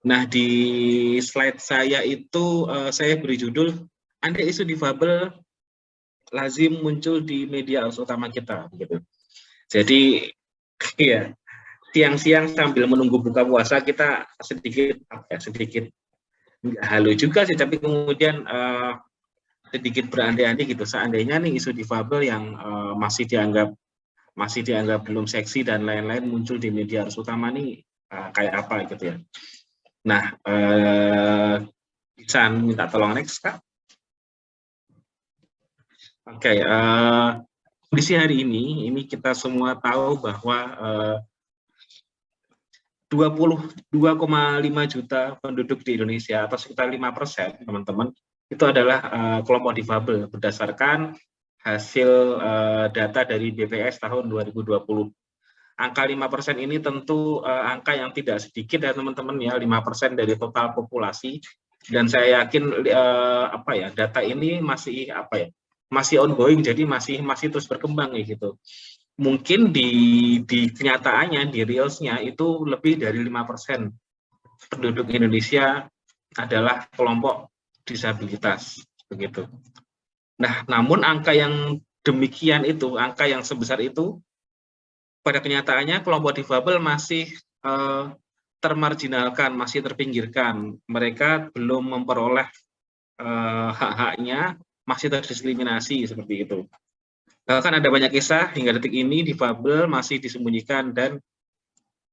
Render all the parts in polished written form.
Nah, di slide saya itu saya beri judul "Anda isu difabel lazim muncul di media arus utama kita", gitu. Jadi ya, siang-siang sambil menunggu buka puasa kita sedikit nggak halu juga sih, tapi kemudian sedikit berandai-andai gitu. Seandainya nih isu difabel yang masih dianggap belum seksi dan lain-lain muncul di media arus utama nih kayak apa gitu ya. Nah, bisa minta tolong next, Kak. Oke, kondisi hari ini kita semua tahu bahwa 22,5 juta penduduk di Indonesia atau sekitar 5%, teman-teman, itu adalah kelompok difabel berdasarkan hasil data dari BPS tahun 2020. Angka 5% ini tentu angka yang tidak sedikit ya teman-teman ya, 5% dari total populasi, dan saya yakin data ini masih ongoing, jadi masih terus berkembang ya gitu. Mungkin di kenyataannya, di reelsnya itu lebih dari 5% penduduk Indonesia adalah kelompok disabilitas begitu. Nah, namun angka yang demikian itu, angka yang sebesar itu, pada kenyataannya kelompok difabel masih termarginalkan, masih terpinggirkan. Mereka belum memperoleh hak-haknya, masih terdiskriminasi seperti itu. Bahkan ada banyak kisah hingga detik ini difabel masih disembunyikan dan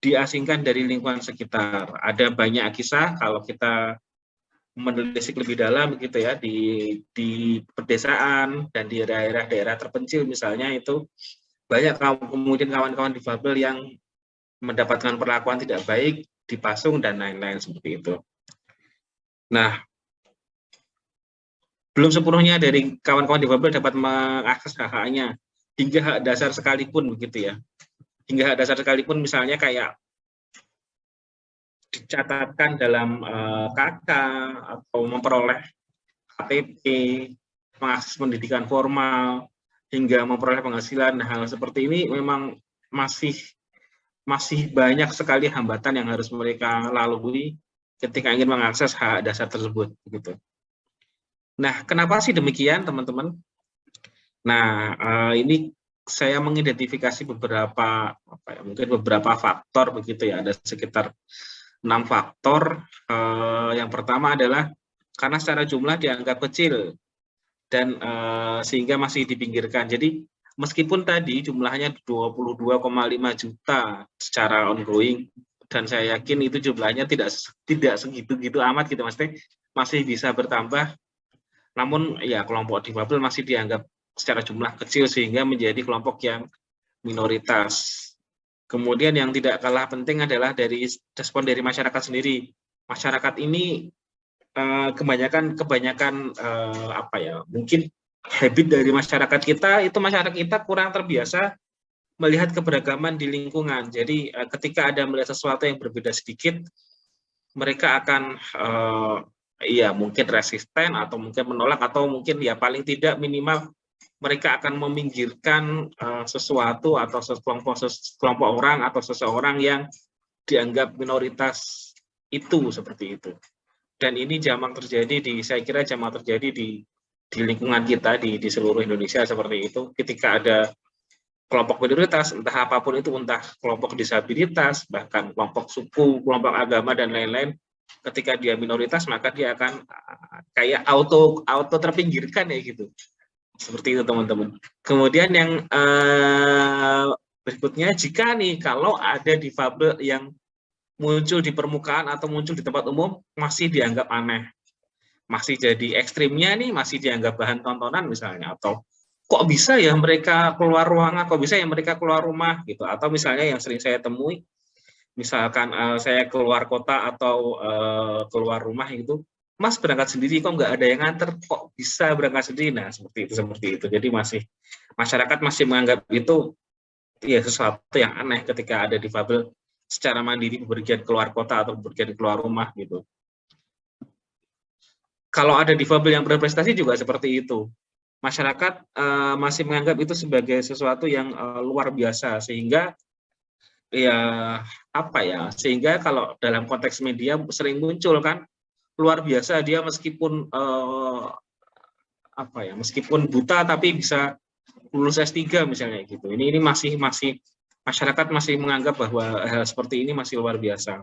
diasingkan dari lingkungan sekitar. Ada banyak kisah kalau kita menelisik lebih dalam gitu ya, di pedesaan dan di daerah-daerah terpencil misalnya, itu banyak kemudian kawan-kawan difabel yang mendapatkan perlakuan tidak baik, dipasung dan lain-lain seperti itu. Nah, belum sepenuhnya dari kawan-kawan difabel dapat mengakses hak-haknya, hingga hak dasar sekalipun begitu ya. Hingga hak dasar sekalipun misalnya kayak dicatatkan dalam KK atau memperoleh KTP, mengakses pendidikan formal, hingga memperoleh penghasilan. Hal seperti ini memang masih banyak sekali hambatan yang harus mereka lalui ketika ingin mengakses hak dasar tersebut begitu. Nah, kenapa sih demikian, teman-teman? Nah, ini saya mengidentifikasi beberapa faktor begitu ya. Ada sekitar 6 faktor. Yang pertama adalah karena secara jumlah dianggap kecil dan sehingga masih dipinggirkan. Jadi meskipun tadi jumlahnya 22,5 juta secara ongoing, dan saya yakin itu jumlahnya tidak segitu-gitu amat gitu, maksudnya masih bisa bertambah. Namun ya kelompok difabel masih dianggap secara jumlah kecil sehingga menjadi kelompok yang minoritas. Kemudian yang tidak kalah penting adalah dari respon dari masyarakat sendiri. Masyarakat ini kebanyakan mungkin habit dari masyarakat kita kurang terbiasa melihat keberagaman di lingkungan. Jadi ketika ada melihat sesuatu yang berbeda sedikit, mereka akan mungkin resisten atau mungkin menolak, atau mungkin ya paling tidak minimal mereka akan meminggirkan sesuatu atau kelompok orang atau seseorang yang dianggap minoritas itu, seperti itu. Dan ini saya kira jamak terjadi di lingkungan kita di seluruh Indonesia seperti itu. Ketika ada kelompok minoritas, entah apapun itu, entah kelompok disabilitas, bahkan kelompok suku, kelompok agama dan lain-lain, ketika dia minoritas maka dia akan kayak auto terpinggirkan ya gitu. Seperti itu, teman-teman. Kemudian yang berikutnya, jika nih kalau ada difabel yang muncul di permukaan atau muncul di tempat umum, masih dianggap aneh. Masih jadi ekstrimnya nih, masih dianggap bahan tontonan misalnya, atau kok bisa ya mereka keluar ruangan, kok bisa ya mereka keluar rumah gitu. Atau misalnya yang sering saya temui, misalkan saya keluar kota atau keluar rumah gitu, Mas berangkat sendiri kok nggak ada yang nganter, kok bisa berangkat sendiri. Nah, seperti itu. Jadi masyarakat masih menganggap itu ya sesuatu yang aneh ketika ada difabel secara mandiri bepergian keluar kota atau bepergian keluar rumah gitu. Kalau ada difabel yang berprestasi juga seperti itu. Masyarakat masih menganggap itu sebagai sesuatu yang luar biasa, sehingga ya apa ya, sehingga kalau dalam konteks media sering muncul kan, luar biasa dia meskipun apa ya, meskipun buta tapi bisa lulus S3 misalnya gitu. Ini masih masih masyarakat masih menganggap bahwa hal seperti ini masih luar biasa.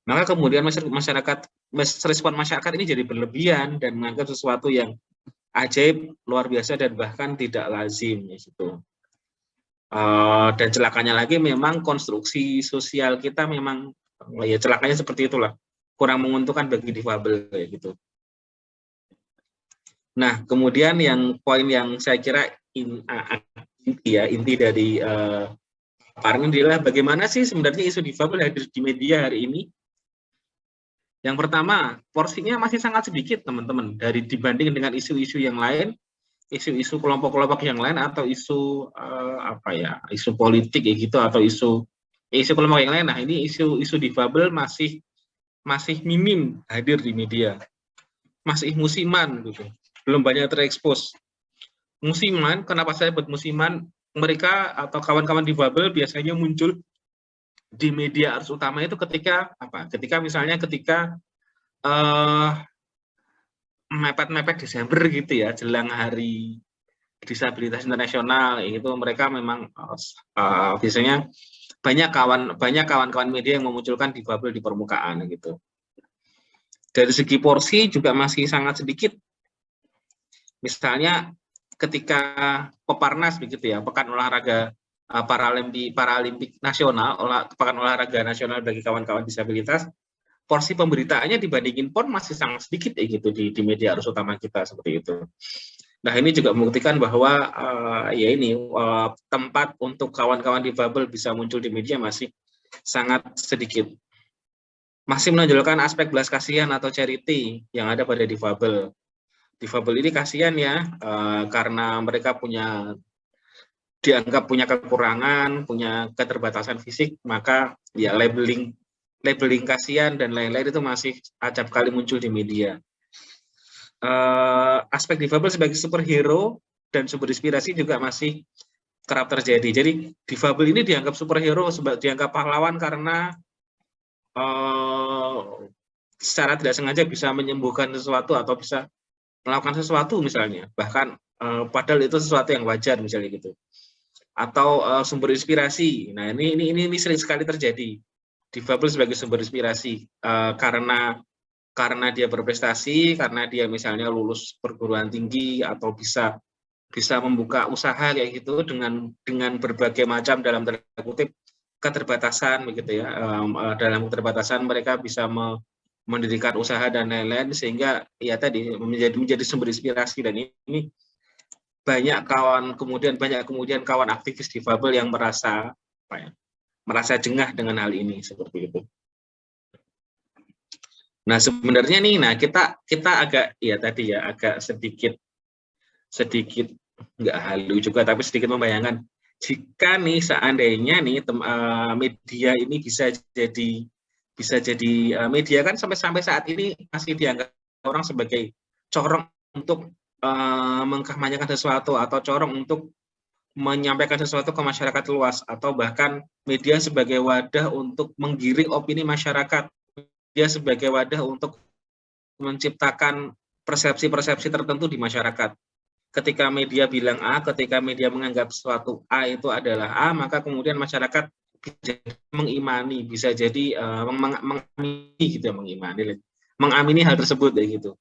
Maka kemudian masyarakat respon masyarakat ini jadi berlebihan dan menganggap sesuatu yang ajaib, luar biasa dan bahkan tidak lazim gitu. Dan celakanya lagi memang konstruksi sosial kita memang ya celakanya seperti itulah, kurang menguntungkan bagi difabel kayak gitu. Nah, kemudian yang poin yang saya kira inti dari paparan ini adalah bagaimana sih sebenarnya isu difabel hadir di media hari ini. Yang pertama, porsinya masih sangat sedikit teman-teman dari dibanding dengan isu-isu yang lain, isu-isu kelompok-kelompok yang lain atau isu apa ya, isu politik ya gitu atau isu kelompok yang lain. Nah, ini isu difabel masih minim hadir di media, masih musiman gitu, belum banyak terekspos. Musiman, kenapa saya buat musiman? Mereka atau kawan-kawan difabel biasanya muncul di media arus utama itu ketika apa? Ketika misalnya mepet-mepet Desember gitu ya, jelang hari disabilitas internasional itu mereka memang biasanya banyak kawan-kawan media yang memunculkan difabel di permukaan gitu. Dari segi porsi juga masih sangat sedikit. Misalnya ketika Peparnas begitu ya, Pekan Olahraga Paralimpik Nasional, Pekan Olahraga Nasional bagi kawan-kawan disabilitas, porsi pemberitaannya dibandingin PON masih sangat sedikit ya gitu di media arus utama kita seperti itu. Nah, ini juga membuktikan bahwa ya ini tempat untuk kawan-kawan difabel bisa muncul di media masih sangat sedikit. Masih menonjolkan aspek belas kasihan atau charity yang ada pada difabel. Difabel ini kasihan ya, karena mereka dianggap punya kekurangan, punya keterbatasan fisik, maka ya labeling kasihan dan lain-lain itu masih acap kali muncul di media. Aspek difabel sebagai superhero dan sumber inspirasi juga masih kerap terjadi. Jadi difabel ini dianggap superhero, dianggap pahlawan karena secara tidak sengaja bisa menyembuhkan sesuatu atau bisa melakukan sesuatu misalnya, bahkan padahal itu sesuatu yang wajar misalnya gitu. Atau sumber inspirasi. Nah, ini sering sekali terjadi. Difabel sebagai sumber inspirasi karena dia berprestasi, karena dia misalnya lulus perguruan tinggi atau bisa membuka usaha kayak gitu dengan berbagai macam dalam tanda kutip keterbatasan begitu ya. Dalam keterbatasan mereka bisa mendirikan usaha dan lain-lain sehingga ya tadi menjadi sumber inspirasi. Dan ini banyak kemudian kawan aktivis difabel yang merasa jengah dengan hal ini seperti itu. Nah, sebenarnya nih, kita agak ya tadi ya agak sedikit nggak halu juga tapi sedikit membayangkan jika nih seandainya nih media ini bisa jadi media kan sampai saat ini masih dianggap orang sebagai corong untuk mengkampanyekan sesuatu atau corong untuk menyampaikan sesuatu ke masyarakat luas atau bahkan media sebagai wadah untuk menggiring opini masyarakat, dia sebagai wadah untuk menciptakan persepsi-persepsi tertentu di masyarakat. Ketika media bilang A, ketika media menganggap sesuatu A itu adalah A, maka kemudian masyarakat bisa mengimani, bisa jadi mengamini hal tersebut ya gitu.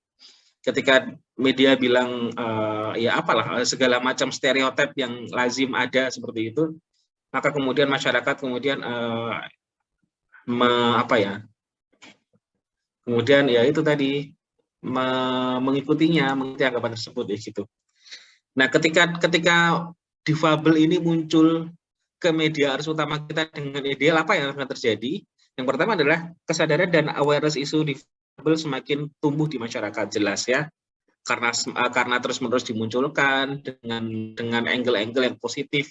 Ketika media bilang ya apalah segala macam stereotip yang lazim ada seperti itu, maka kemudian masyarakat kemudian kemudian ya itu tadi mengikuti anggapan tersebut ya gitu. Nah, ketika difabel ini muncul ke media arus utama kita dengan ideal, apa yang akan terjadi? Yang pertama adalah kesadaran dan awareness isu difabel semakin tumbuh di masyarakat, jelas ya, karena terus-menerus dimunculkan dengan angle-angle yang positif,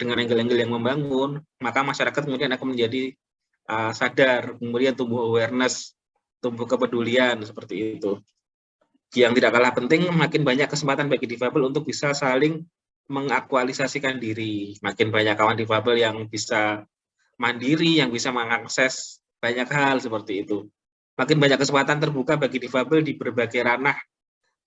dengan angle-angle yang membangun, maka masyarakat kemudian akan menjadi sadar, kemudian tumbuh awareness, tumbuh kepedulian seperti itu. Yang tidak kalah penting, makin banyak kesempatan bagi difabel untuk bisa saling mengaktualisasikan diri. Makin banyak kawan difabel yang bisa mandiri, yang bisa mengakses banyak hal seperti itu. Makin banyak kesempatan terbuka bagi difabel di berbagai ranah,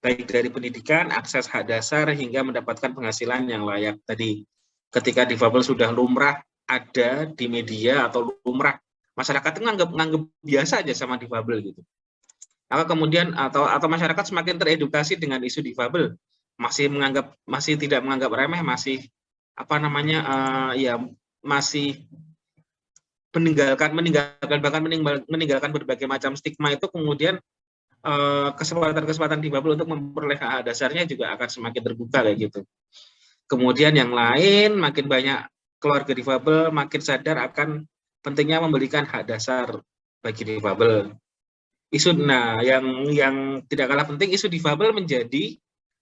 baik dari pendidikan, akses hak dasar, hingga mendapatkan penghasilan yang layak. Tadi, ketika difabel sudah lumrah ada di media atau lumrah, masyarakat itu nganggap biasa aja sama difabel gitu. Maka kemudian atau masyarakat semakin teredukasi dengan isu difabel, masih tidak menganggap remeh, masih ya masih meninggalkan berbagai macam stigma itu, kemudian kesempatan difabel untuk memperoleh hak dasarnya juga akan semakin terbuka kayak gitu. Kemudian yang lain, makin banyak keluarga difabel makin sadar akan pentingnya memberikan hak dasar bagi difabel. Yang tidak kalah penting, isu difabel menjadi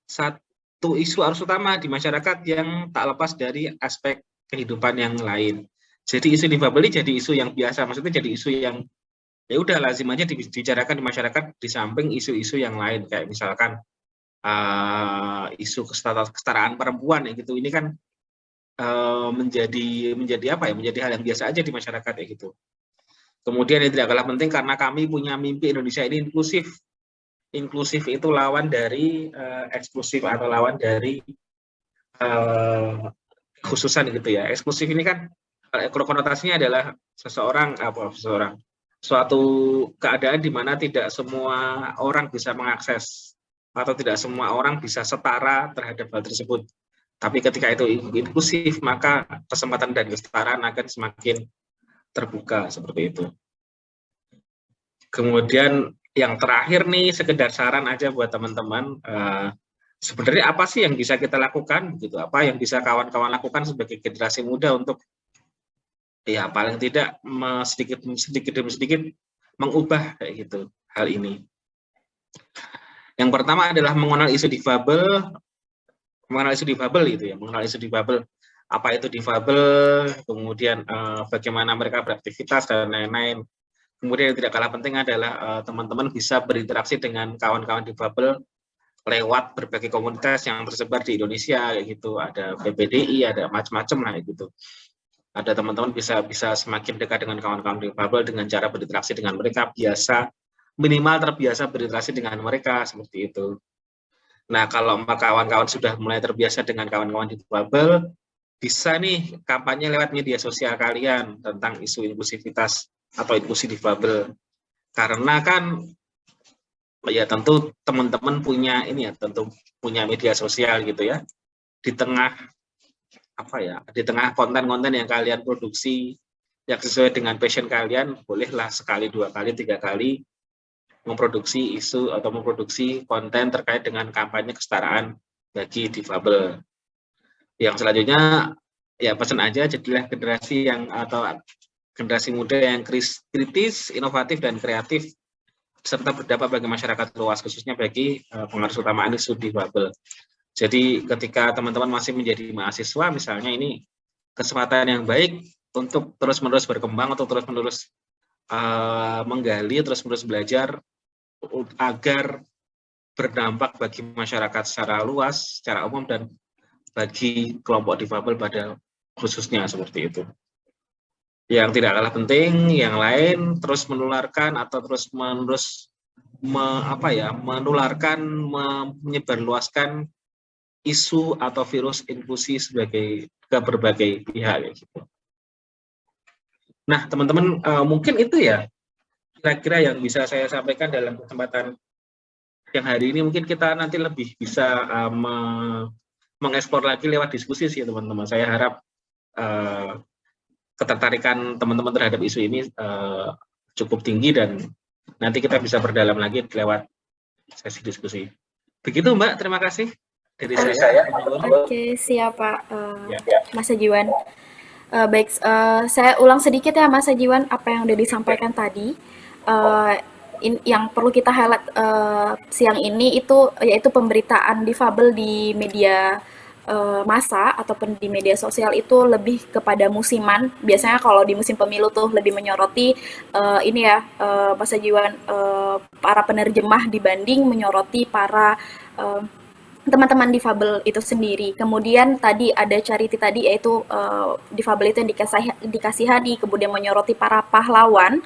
satu isu arus utama di masyarakat yang tak lepas dari aspek kehidupan yang lain. Jadi isu difabel ini jadi isu yang biasa, maksudnya jadi isu yang ya udah lazim aja dibicarakan di masyarakat di samping isu-isu yang lain, kayak misalkan isu kesetaraan perempuan ya gitu. Ini kan menjadi hal yang biasa aja di masyarakat ya gitu. Kemudian yang tidak kalah penting, karena kami punya mimpi Indonesia ini inklusif. Inklusif itu lawan dari eksklusif atau lawan dari khususan gitu ya. Eksklusif ini kan konotasinya adalah suatu keadaan di mana tidak semua orang bisa mengakses atau tidak semua orang bisa setara terhadap hal tersebut. Tapi ketika itu inklusif, maka kesempatan dan kesetaraan akan semakin terbuka seperti itu. Kemudian yang terakhir nih, sekedar saran aja buat teman-teman, sebenarnya apa sih yang bisa kita lakukan gitu, apa yang bisa kawan-kawan lakukan sebagai generasi muda untuk ya paling tidak sedikit demi sedikit mengubah kayak gitu hal ini. Yang pertama adalah mengenal isu difabel gitu ya, mengenal isu difabel, apa itu difabel, kemudian bagaimana mereka beraktivitas dan lain-lain. Kemudian yang tidak kalah penting adalah teman-teman bisa berinteraksi dengan kawan-kawan difabel lewat berbagai komunitas yang tersebar di Indonesia kayak gitu. Ada PPDI, ada macam-macam lah gitu. Ada teman-teman bisa semakin dekat dengan kawan-kawan difabel dengan cara berinteraksi dengan mereka, minimal terbiasa berinteraksi dengan mereka seperti itu. Nah, kalau kawan-kawan sudah mulai terbiasa dengan kawan-kawan difabel, bisa nih kampanye lewat media sosial kalian tentang isu inklusivitas atau inklusi difabel. Karena kan ya tentu teman-teman punya media sosial gitu ya. Di tengah konten-konten yang kalian produksi yang sesuai dengan passion kalian, bolehlah sekali, 2 kali, 3 kali memproduksi isu atau memproduksi konten terkait dengan kampanye kesetaraan bagi difabel. Yang selanjutnya ya pesan aja, jadilah generasi muda yang kritis, inovatif dan kreatif serta berdampak bagi masyarakat luas, khususnya bagi pengaruh utamaan isu difabel. Jadi ketika teman-teman masih menjadi mahasiswa misalnya, ini kesempatan yang baik untuk terus-menerus berkembang, untuk terus-menerus menggali, terus-menerus belajar agar berdampak bagi masyarakat secara luas, secara umum, dan bagi kelompok difabel pada khususnya seperti itu. Yang tidak kalah penting, yang lain terus menularkan atau terus-menerus menyebarluaskan isu atau virus inklusi ke berbagai pihak gitu. Nah, teman-teman, mungkin itu ya kira-kira yang bisa saya sampaikan dalam kesempatan yang hari ini. Mungkin kita nanti lebih bisa mengeksplor lagi lewat diskusi sih teman-teman. Saya harap ketertarikan teman-teman terhadap isu ini cukup tinggi dan nanti kita bisa berdalam lagi lewat sesi diskusi. Begitu Mbak, terima kasih dari saya. Oke, siap Pak Mas Sajiwan. Baik, saya ulang sedikit ya Mas Sajiwan apa yang sudah disampaikan tadi. Yang perlu kita highlight siang ini yaitu pemberitaan difabel di media massa ataupun di media sosial itu lebih kepada musiman. Biasanya kalau di musim pemilu tuh lebih menyoroti Mas Sajiwan, para penerjemah dibanding menyoroti para teman-teman difabel itu sendiri. Kemudian tadi ada charity tadi, yaitu difabel itu yang dikasihani, kemudian menyoroti para pahlawan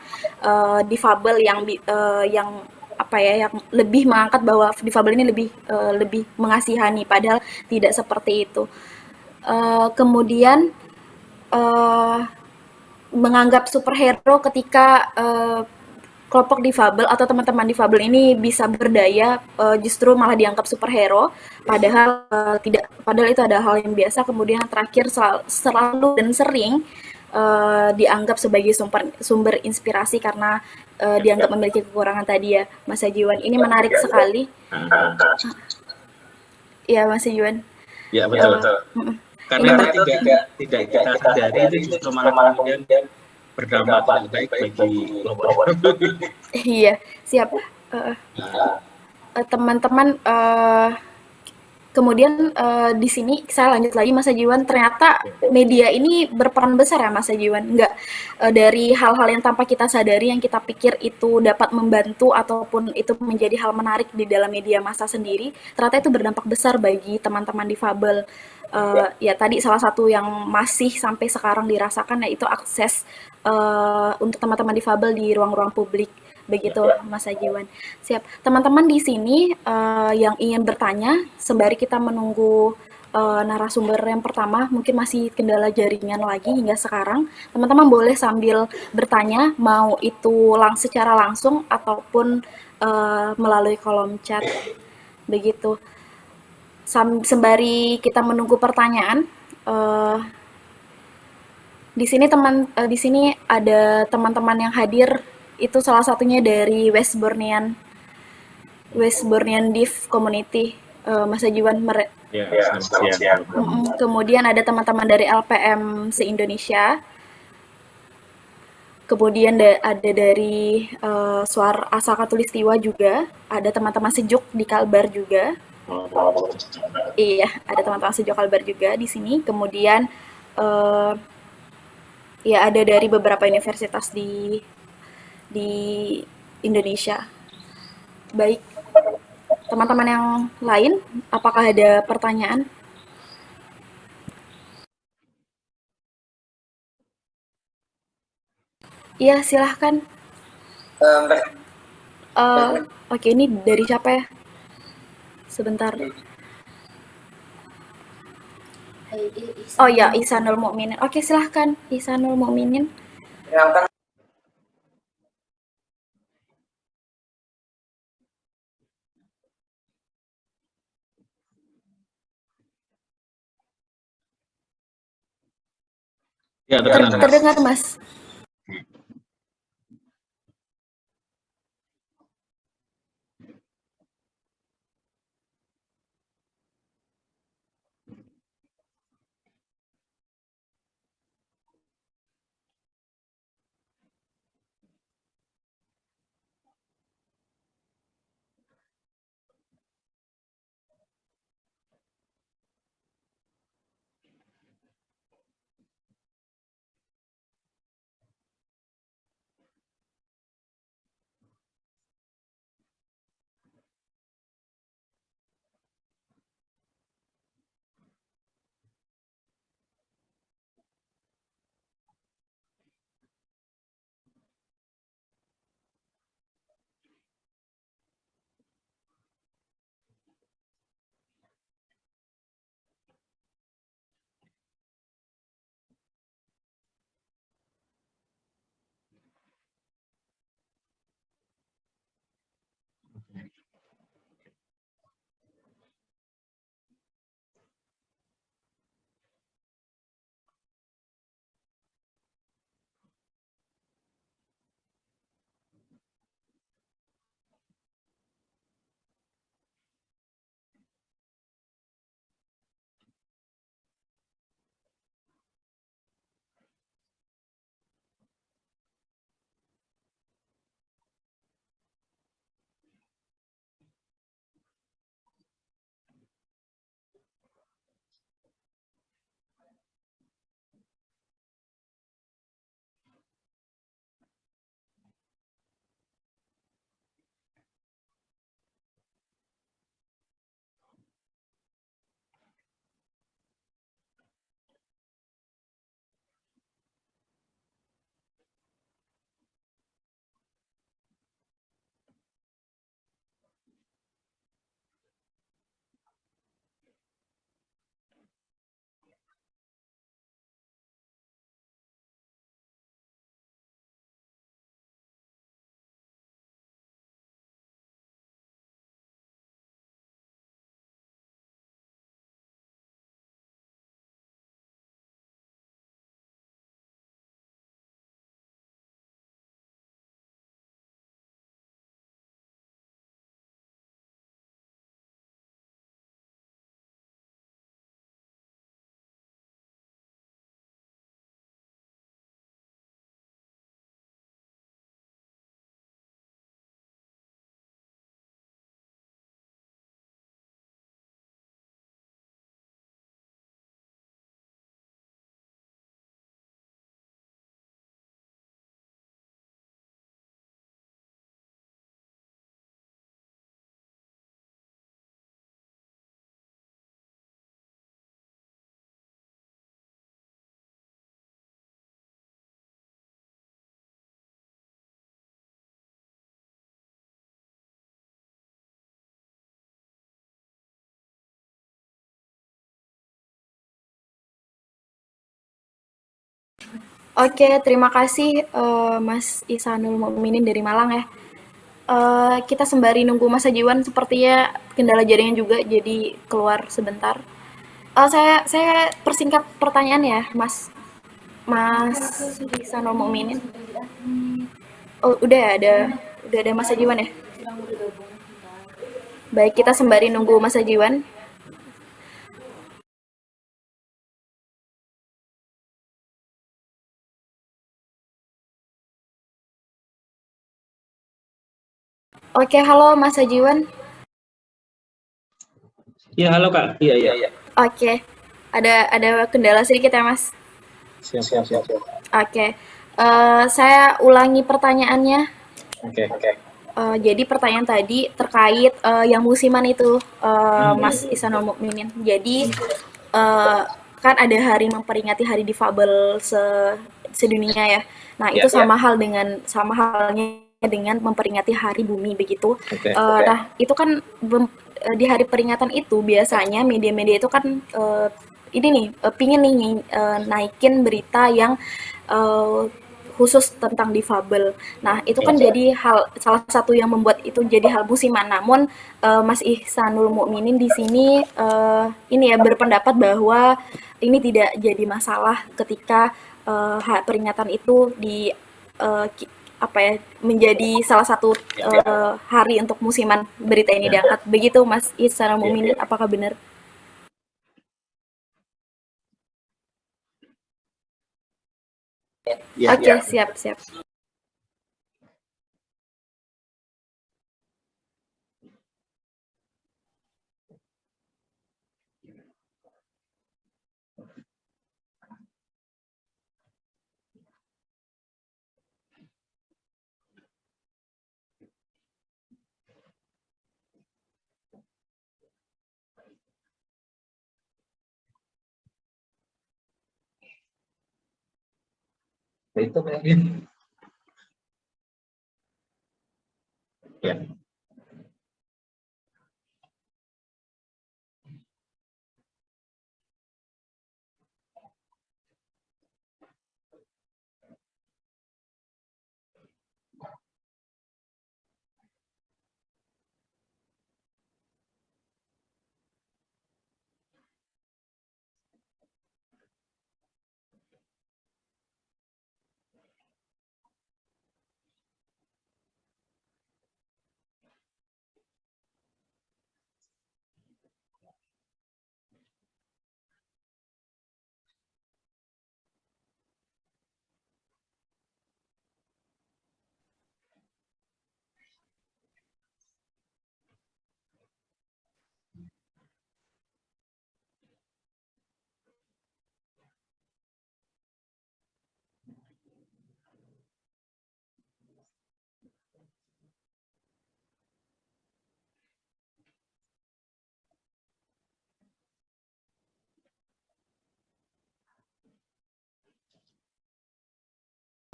difabel yang apa ya, yang lebih mengangkat bahwa difabel ini lebih mengasihani, padahal tidak seperti itu. Kemudian uh, menganggap superhero ketika kelompok difabel atau teman-teman difabel ini bisa berdaya, justru malah dianggap superhero, padahal tidak, padahal itu ada hal yang biasa. Kemudian yang terakhir, selalu dan sering dianggap sebagai sumber inspirasi karena dianggap memiliki kekurangan tadi ya, Mas Ajiwan. Ini menarik sekali. Ya, Mas Ajiwan. Ya, betul. Karena itu tidak kita sadari, itu justru malah kemudian berdampak baik bagi kelompok. Iya, siap. Teman-teman, kemudian di sini saya lanjut lagi, Mas Ajiwan. Ternyata media ini berperan besar ya, Mas Ajiwan. Enggak dari hal-hal yang tanpa kita sadari, yang kita pikir itu dapat membantu ataupun itu menjadi hal menarik di dalam media massa sendiri, ternyata itu berdampak besar bagi teman-teman difabel. Ya tadi salah satu yang masih sampai sekarang dirasakan, yaitu akses untuk teman-teman difabel di ruang-ruang publik. Begitu, Mas Ajiwan. Siap. Teman-teman di sini yang ingin bertanya, sembari kita menunggu narasumber yang pertama, mungkin masih kendala jaringan lagi hingga sekarang. Teman-teman boleh sambil bertanya, mau itu secara langsung ataupun melalui kolom chat. Begitu. Sembari kita menunggu pertanyaan, di sini ada teman-teman yang hadir, itu salah satunya dari Westbournian Div Community, Mas Ajiwan. Ya, selamat siang. Kemudian ada teman-teman dari LPM se-Indonesia. Kemudian ada dari Suara Asa Katulistiwa juga. Ada teman-teman sejuk di Kalbar juga. Iya, ada teman-teman sejuk Kalbar juga di sini. Kemudian ya ada dari beberapa universitas di Indonesia. Baik, teman-teman yang lain, apakah ada pertanyaan? Iya, silahkan. Oke, ini dari siapa ya? Sebentar. Oh ya, Ihsanul Mukminin. Oke, silahkan, Ihsanul Mukminin. Ya, terdengar, Mas. Oke, terima kasih Mas Ihsanul Mukminin dari Malang ya. Kita sembari nunggu Mas Ajiwan, sepertinya kendala jaringan juga, jadi keluar sebentar. Saya persingkat pertanyaan ya, Mas Ihsanul Mukminin. Oh, udah ada Mas Ajiwan ya. Baik, kita sembari nunggu Mas Ajiwan. Oke, halo Mas Ajiwan. Iya, halo Kak. Iya, iya. Oke, ada kendala sedikit ya Mas. Siap, siap, siap. Oke, saya ulangi pertanyaannya. Oke. Jadi pertanyaan tadi terkait yang musiman itu, Mas Ihsanul Mukminin. Jadi kan ada hari memperingati Hari Difabel sedunia ya. Nah itu sama halnya dengan memperingati Hari Bumi begitu. Nah itu kan di hari peringatan itu biasanya media-media itu kan ini nih pingin nih naikin berita yang uh, khusus tentang difabel. Nah, itu kan jadi salah satu yang membuat itu jadi hal musiman. Namun Mas Ihsanul Mukminin di sini ini ya berpendapat bahwa ini tidak jadi masalah ketika peringatan itu di apa ya menjadi salah satu hari untuk musiman berita ini diangkat. Begitu Mas Ihsanul Mukminin, apakah benar? Oke, siap, siap. Itu mungkin. Ya.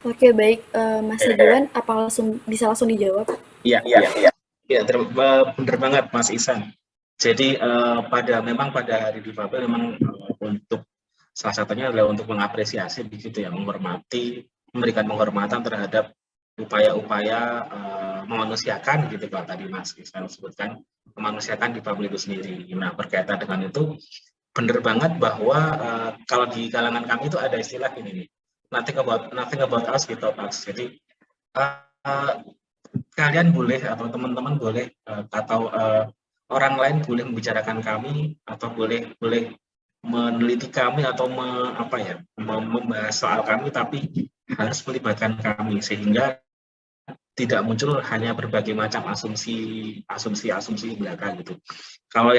Oke, baik. Mas Ajiwan, apa bisa langsung dijawab? Iya, iya, benar banget Mas Isan. Jadi memang pada Hari Difabel memang untuk salah satunya adalah untuk mengapresiasi begitu ya, memberikan penghormatan terhadap upaya-upaya memanusiakan gitu Pak tadi Mas Isan sebutkan, memanusiakan difabel itu sendiri. Nah berkaitan dengan itu benar banget bahwa kalau di kalangan kami itu ada istilah ini nih, nothing about us without us. Jadi uh, kalian boleh atau teman-teman boleh atau orang lain boleh membicarakan kami atau boleh meneliti kami atau membahas soal kami, tapi harus melibatkan kami sehingga tidak muncul hanya berbagai macam asumsi belaka gitu. Kalau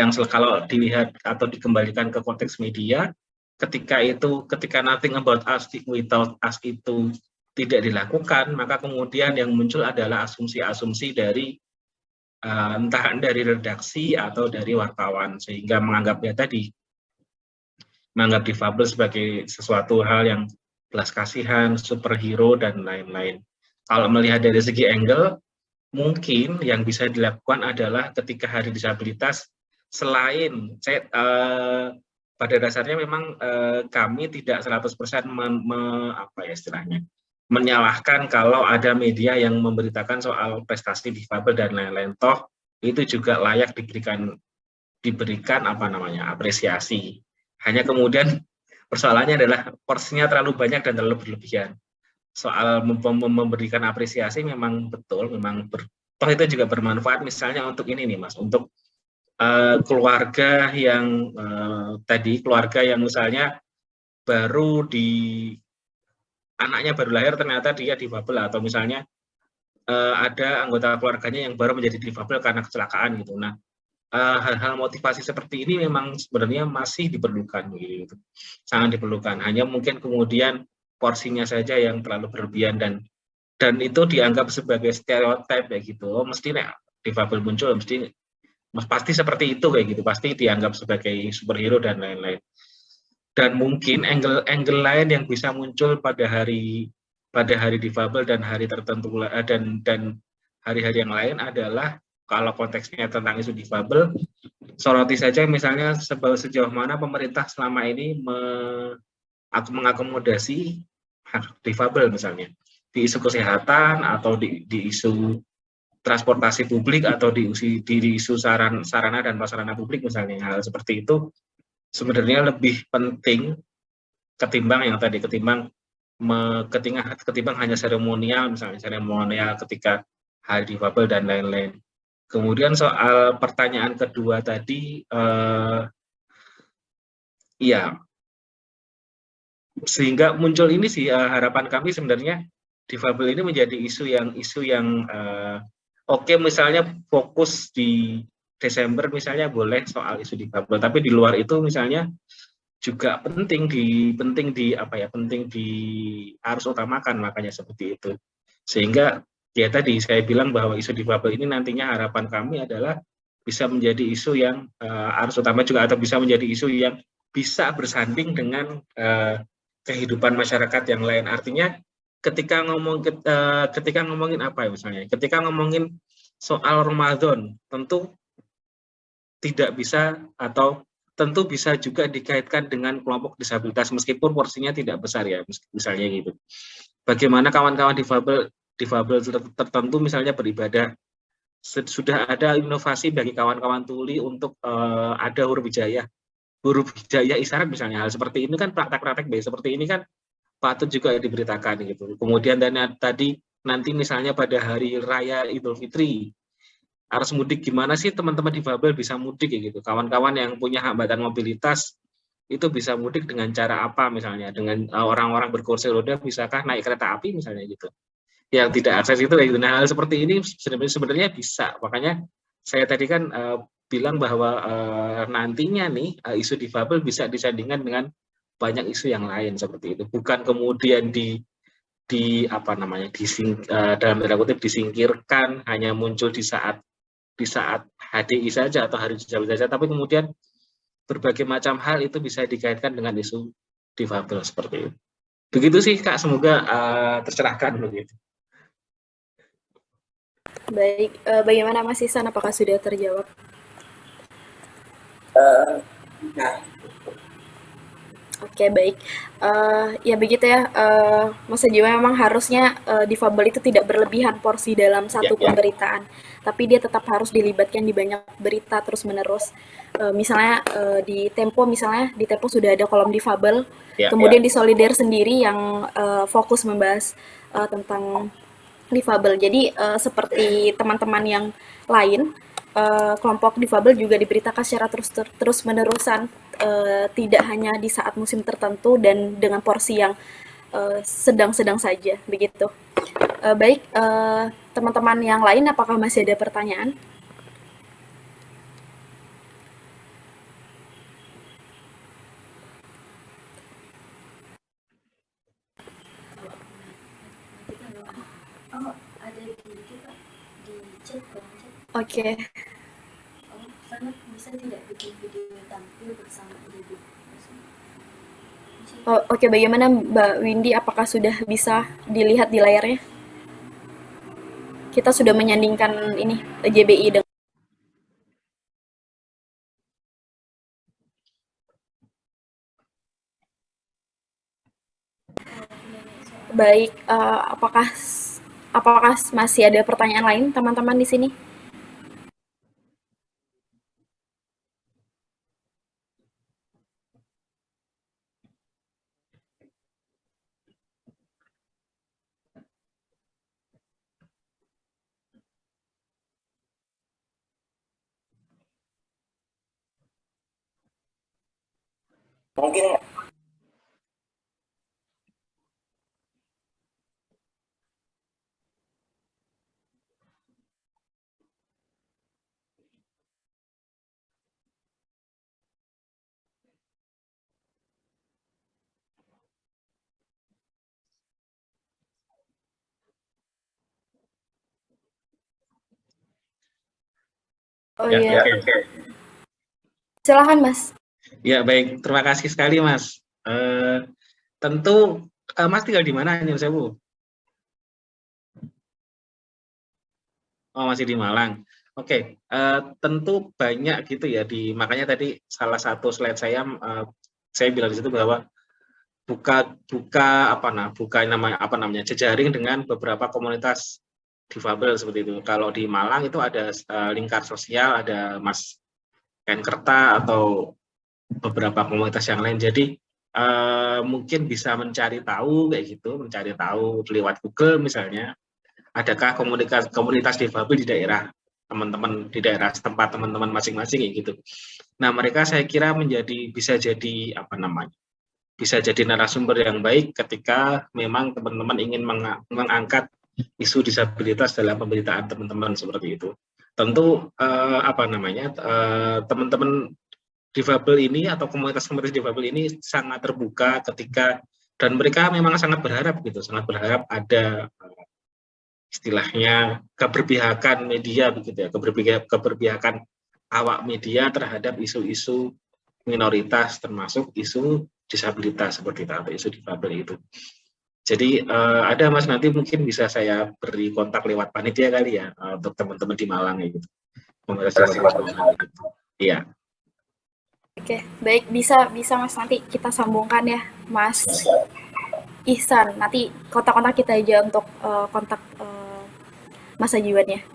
dilihat atau dikembalikan ke konteks media, ketika nothing about us without us itu tidak dilakukan, maka kemudian yang muncul adalah asumsi-asumsi dari entah dari redaksi atau dari wartawan, sehingga menganggap difabel sebagai sesuatu hal yang belas kasihan, superhero, dan lain-lain. Kalau melihat dari segi angle, mungkin yang bisa dilakukan adalah ketika hari disabilitas, selain pada dasarnya memang kami tidak 100% apa ya istilahnya, menyalahkan kalau ada media yang memberitakan soal prestasi difabel dan lain-lain. Toh itu juga layak diberikan apa namanya apresiasi. Hanya kemudian persoalannya adalah porsinya terlalu banyak dan terlalu berlebihan. Soal memberikan apresiasi memang betul, toh itu juga bermanfaat misalnya untuk ini nih Mas, untuk keluarga yang keluarga yang misalnya baru anaknya baru lahir ternyata dia difabel, atau misalnya ada anggota keluarganya yang baru menjadi difabel karena kecelakaan gitu. Nah, hal-hal motivasi seperti ini memang sebenarnya masih diperlukan gitu. Sangat diperlukan. Hanya mungkin kemudian porsinya saja yang terlalu berlebihan dan itu dianggap sebagai stereotip ya gitu. Oh, mesti nih difabel muncul pasti seperti itu kayak gitu. Pasti dianggap sebagai superhero dan lain-lain. Dan mungkin angle lain yang bisa muncul pada hari difabel dan hari tertentu dan hari-hari yang lain adalah kalau konteksnya tentang isu difabel, soroti saja misalnya sejauh mana pemerintah selama ini mengakomodasi hak difabel misalnya di isu kesehatan atau di isu transportasi publik atau di isu sarana dan prasarana publik misalnya. Hal seperti itu sebenarnya lebih penting ketimbang hanya seremonial, misalnya seremonial ketika hari difabel dan lain-lain. Kemudian soal pertanyaan kedua tadi, ya sehingga muncul ini sih harapan kami sebenarnya difabel ini menjadi isu yang oke, misalnya fokus di Desember misalnya boleh soal isu difabel, tapi di luar itu misalnya juga penting di harus utamakan, makanya seperti itu. Sehingga ya tadi saya bilang bahwa isu difabel ini nantinya harapan kami adalah bisa menjadi isu yang harus utama juga, atau bisa menjadi isu yang bisa bersanding dengan kehidupan masyarakat yang lain. Artinya ketika ngomongin apa ya misalnya, ketika ngomongin soal Ramadan, tentu tidak bisa atau tentu bisa juga dikaitkan dengan kelompok disabilitas meskipun porsinya tidak besar ya, misalnya gitu. Bagaimana kawan-kawan difabel tertentu misalnya beribadah, sudah ada inovasi bagi kawan-kawan tuli untuk ada huruf hijaya isyarat misalnya. Hal seperti ini kan praktek-praktek baik seperti ini kan patut juga diberitakan gitu. Kemudian dan tadi nanti misalnya pada hari raya Idul Fitri arus mudik, gimana sih teman-teman difabel bisa mudik ya gitu. Kawan-kawan yang punya hambatan mobilitas itu bisa mudik dengan cara apa misalnya, dengan orang-orang berkursi roda bisakah naik kereta api misalnya gitu. Yang tidak akses itu kayak gitu. Nah, hal seperti ini sebenarnya bisa. Makanya saya tadi kan bilang bahwa nantinya nih isu difabel bisa disandingkan dengan banyak isu yang lain seperti itu. Bukan kemudian apa namanya dalam tanda kutip disingkirkan, hanya muncul di saat HDI saja atau hari disabilitas saja, tapi kemudian berbagai macam hal itu bisa dikaitkan dengan isu difabel seperti itu. Begitu sih Kak, semoga tercerahkan begitu. Baik, bagaimana Mas Isan, apakah sudah terjawab? Nah, Oke, baik. Ya begitu ya, Mas Jiwa, memang harusnya difabel itu tidak berlebihan porsi dalam satu pemberitaan, tapi dia tetap harus dilibatkan di banyak berita terus-menerus. Misalnya di Tempo sudah ada kolom difabel, kemudian di Solider sendiri yang fokus membahas tentang difabel. Jadi seperti teman-teman yang lain, kelompok difabel juga diberitakan secara terus-menerusan, tidak hanya di saat musim tertentu dan dengan porsi yang sedang-sedang saja, begitu. Baik, teman-teman yang lain, apakah masih ada pertanyaan? Oke. Bisa tidak bikin video tampil bersama ibu? Oke, bagaimana Mbak Windy? Apakah sudah bisa dilihat di layarnya? Kita sudah menyandingkan ini JBI dengan baik, apakah masih ada pertanyaan lain teman-teman di sini? Mungkin Oh Ya, iya, oke. silakan Mas. Ya, baik. Terima kasih sekali, Mas. Tentu Mas tinggal di mana, Nyun Sewu? Oh, masih di Malang. Oke, tentu banyak gitu ya makanya tadi salah satu slide saya bilang di situ bahwa buka namanya jejaring dengan beberapa komunitas difabel seperti itu. Kalau di Malang itu ada lingkar sosial, ada Mas Kenkerta atau beberapa komunitas yang lain. Jadi mungkin bisa mencari tahu kayak gitu, mencari tahu lewat Google misalnya, adakah komunitas difabel di daerah teman-teman di daerah tempat teman-teman masing-masing gitu. Nah, mereka saya kira bisa jadi bisa jadi narasumber yang baik ketika memang teman-teman ingin mengangkat isu disabilitas dalam pemberitaan teman-teman seperti itu. Tentu teman-teman difabel ini atau komunitas-komunitas difabel ini sangat terbuka ketika dan mereka memang sangat berharap ada istilahnya keberpihakan media begitu ya, keberpihakan awak media terhadap isu-isu minoritas termasuk isu disabilitas seperti itu atau isu difabel itu. Jadi ada Mas, nanti mungkin bisa saya beri kontak lewat panitia kali ya untuk teman-teman di Malang gitu. Iya. Oke, baik, bisa Mas, nanti kita sambungkan ya Mas Ihsan. Nanti kontak-kontak kita aja untuk kontak Mas Ajiwannya.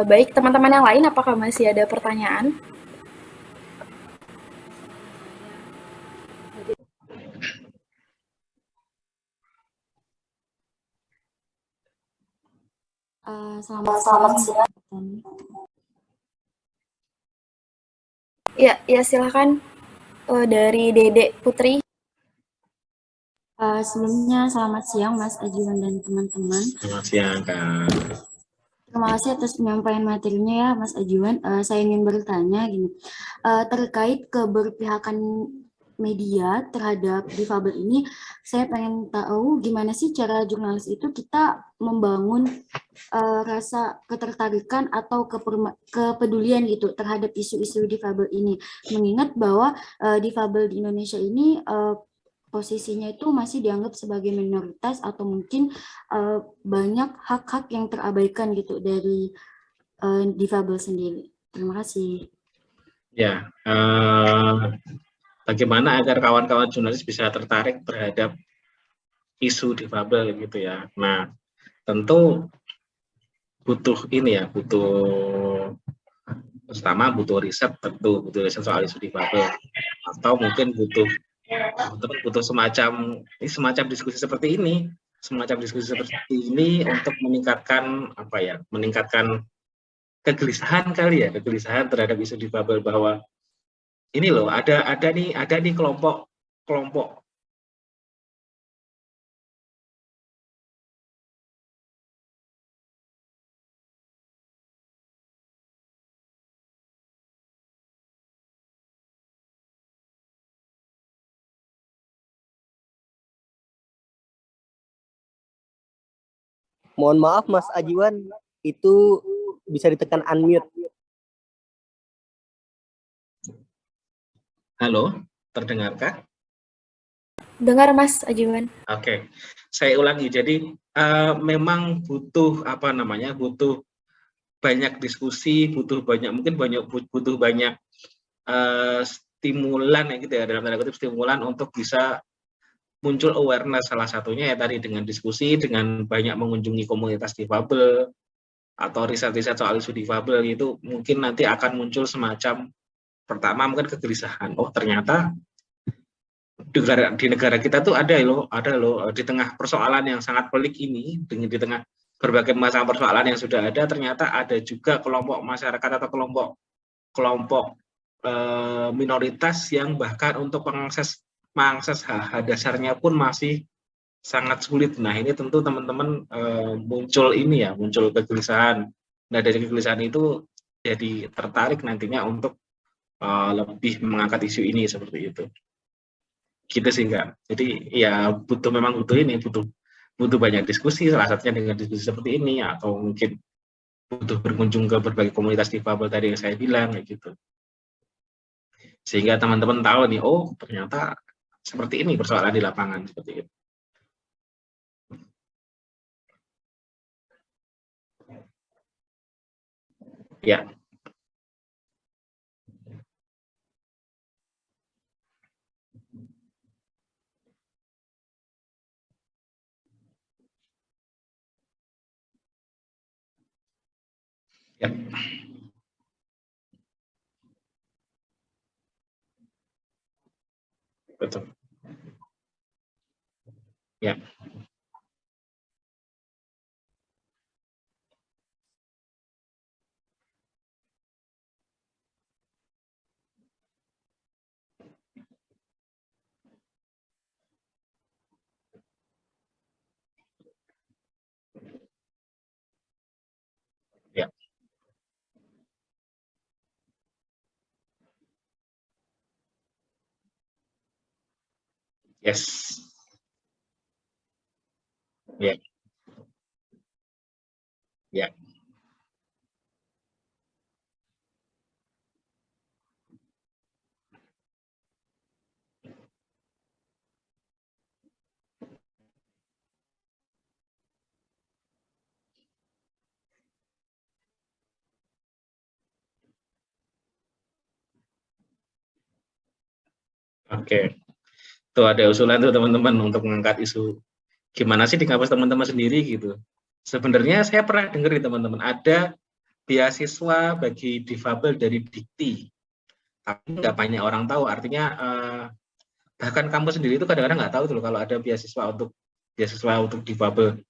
Baik, teman-teman yang lain apakah masih ada pertanyaan? Selamat siang. Ya silakan dari Dede Putri. Sebelumnya selamat siang Mas Ajiwan dan teman-teman. Selamat siang Kak. Terima kasih atas penyampaian materinya ya Mas Ajiwan. Saya ingin bertanya gini, terkait keberpihakan media terhadap difabel ini, saya pengen tahu gimana sih cara jurnalis itu kita membangun rasa ketertarikan atau kepedulian gitu terhadap isu-isu difabel ini, mengingat bahwa difabel di Indonesia ini posisinya itu masih dianggap sebagai minoritas atau mungkin banyak hak-hak yang terabaikan gitu dari difabel sendiri. Terima kasih. Ya, bagaimana agar kawan-kawan jurnalis bisa tertarik terhadap isu difabel gitu ya. Nah, tentu butuh pertama butuh riset, butuh riset soal isu difabel, atau mungkin butuh semacam diskusi seperti ini, untuk meningkatkan kegelisahan terhadap isu difabel, bahwa ini loh ada nih kelompok mohon maaf Mas Ajiwan, itu bisa ditekan unmute. Halo, terdengarkah? Dengar Mas Ajiwan. Oke, saya ulangi. Jadi memang butuh banyak diskusi, butuh banyak stimulan ya gitu ya, dalam tanda kutip stimulan untuk bisa muncul awareness, salah satunya ya tadi dengan diskusi, dengan banyak mengunjungi komunitas difabel atau riset-riset soal isu difabel, itu mungkin nanti akan muncul semacam, pertama mungkin kegelisahan, oh ternyata di negara kita tuh ada loh di tengah persoalan yang sangat pelik ini, di tengah berbagai macam persoalan yang sudah ada, ternyata ada juga kelompok masyarakat atau kelompok minoritas yang bahkan untuk mengakses hak dasarnya pun masih sangat sulit. Nah, ini tentu teman-teman muncul kegelisahan. Nah, dari kegelisahan itu jadi tertarik nantinya untuk lebih mengangkat isu ini seperti itu. Gitu sih, Kak. Jadi ya butuh banyak diskusi, salah satunya dengan diskusi seperti ini, atau mungkin butuh berkunjung ke berbagai komunitas difabel tadi yang saya bilang kayak gitu. Sehingga teman-teman tahu nih, oh ternyata seperti ini persoalan di lapangan, seperti itu. Ya. Ya. Betul. Ya. Ya. Yes. Ya. Ya. Oke. Tuh ada usulan tuh teman-teman untuk mengangkat isu gimana sih di kampus teman-teman sendiri gitu. Sebenarnya saya pernah dengar nih teman-teman, ada beasiswa bagi difabel dari Dikti, tapi nggak banyak orang tahu. Artinya bahkan kampus sendiri itu kadang-kadang nggak tahu tuh kalau ada beasiswa untuk difabel.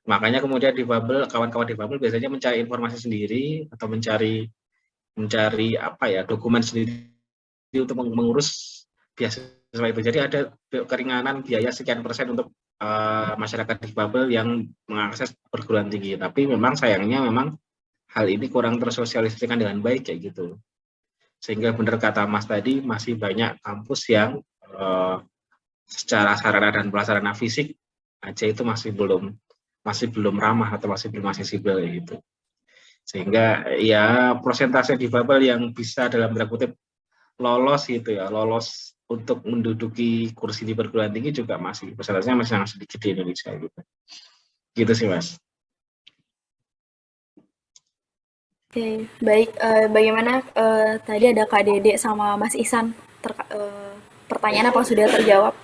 Makanya kemudian kawan-kawan difabel biasanya mencari informasi sendiri atau mencari dokumen sendiri untuk mengurus beasiswa itu. Jadi ada keringanan biaya sekian persen untuk masyarakat difabel yang mengakses perguruan tinggi. Tapi memang sayangnya hal ini kurang tersosialisasikan dengan baik kayak gitu. Sehingga benar kata Mas tadi, masih banyak kampus yang secara sarana dan prasarana fisik aja itu masih belum ramah atau masih belum aksesibel gitu. Sehingga ya persentase difabel yang bisa dalam tanda kutip lolos untuk menduduki kursi di perguruan tinggi juga persentasenya masih sangat sedikit di Indonesia gitu. Gitu sih, Mas. Oke, baik. Bagaimana tadi ada Kak Dede sama Mas Ihsan, pertanyaan apa sudah terjawab?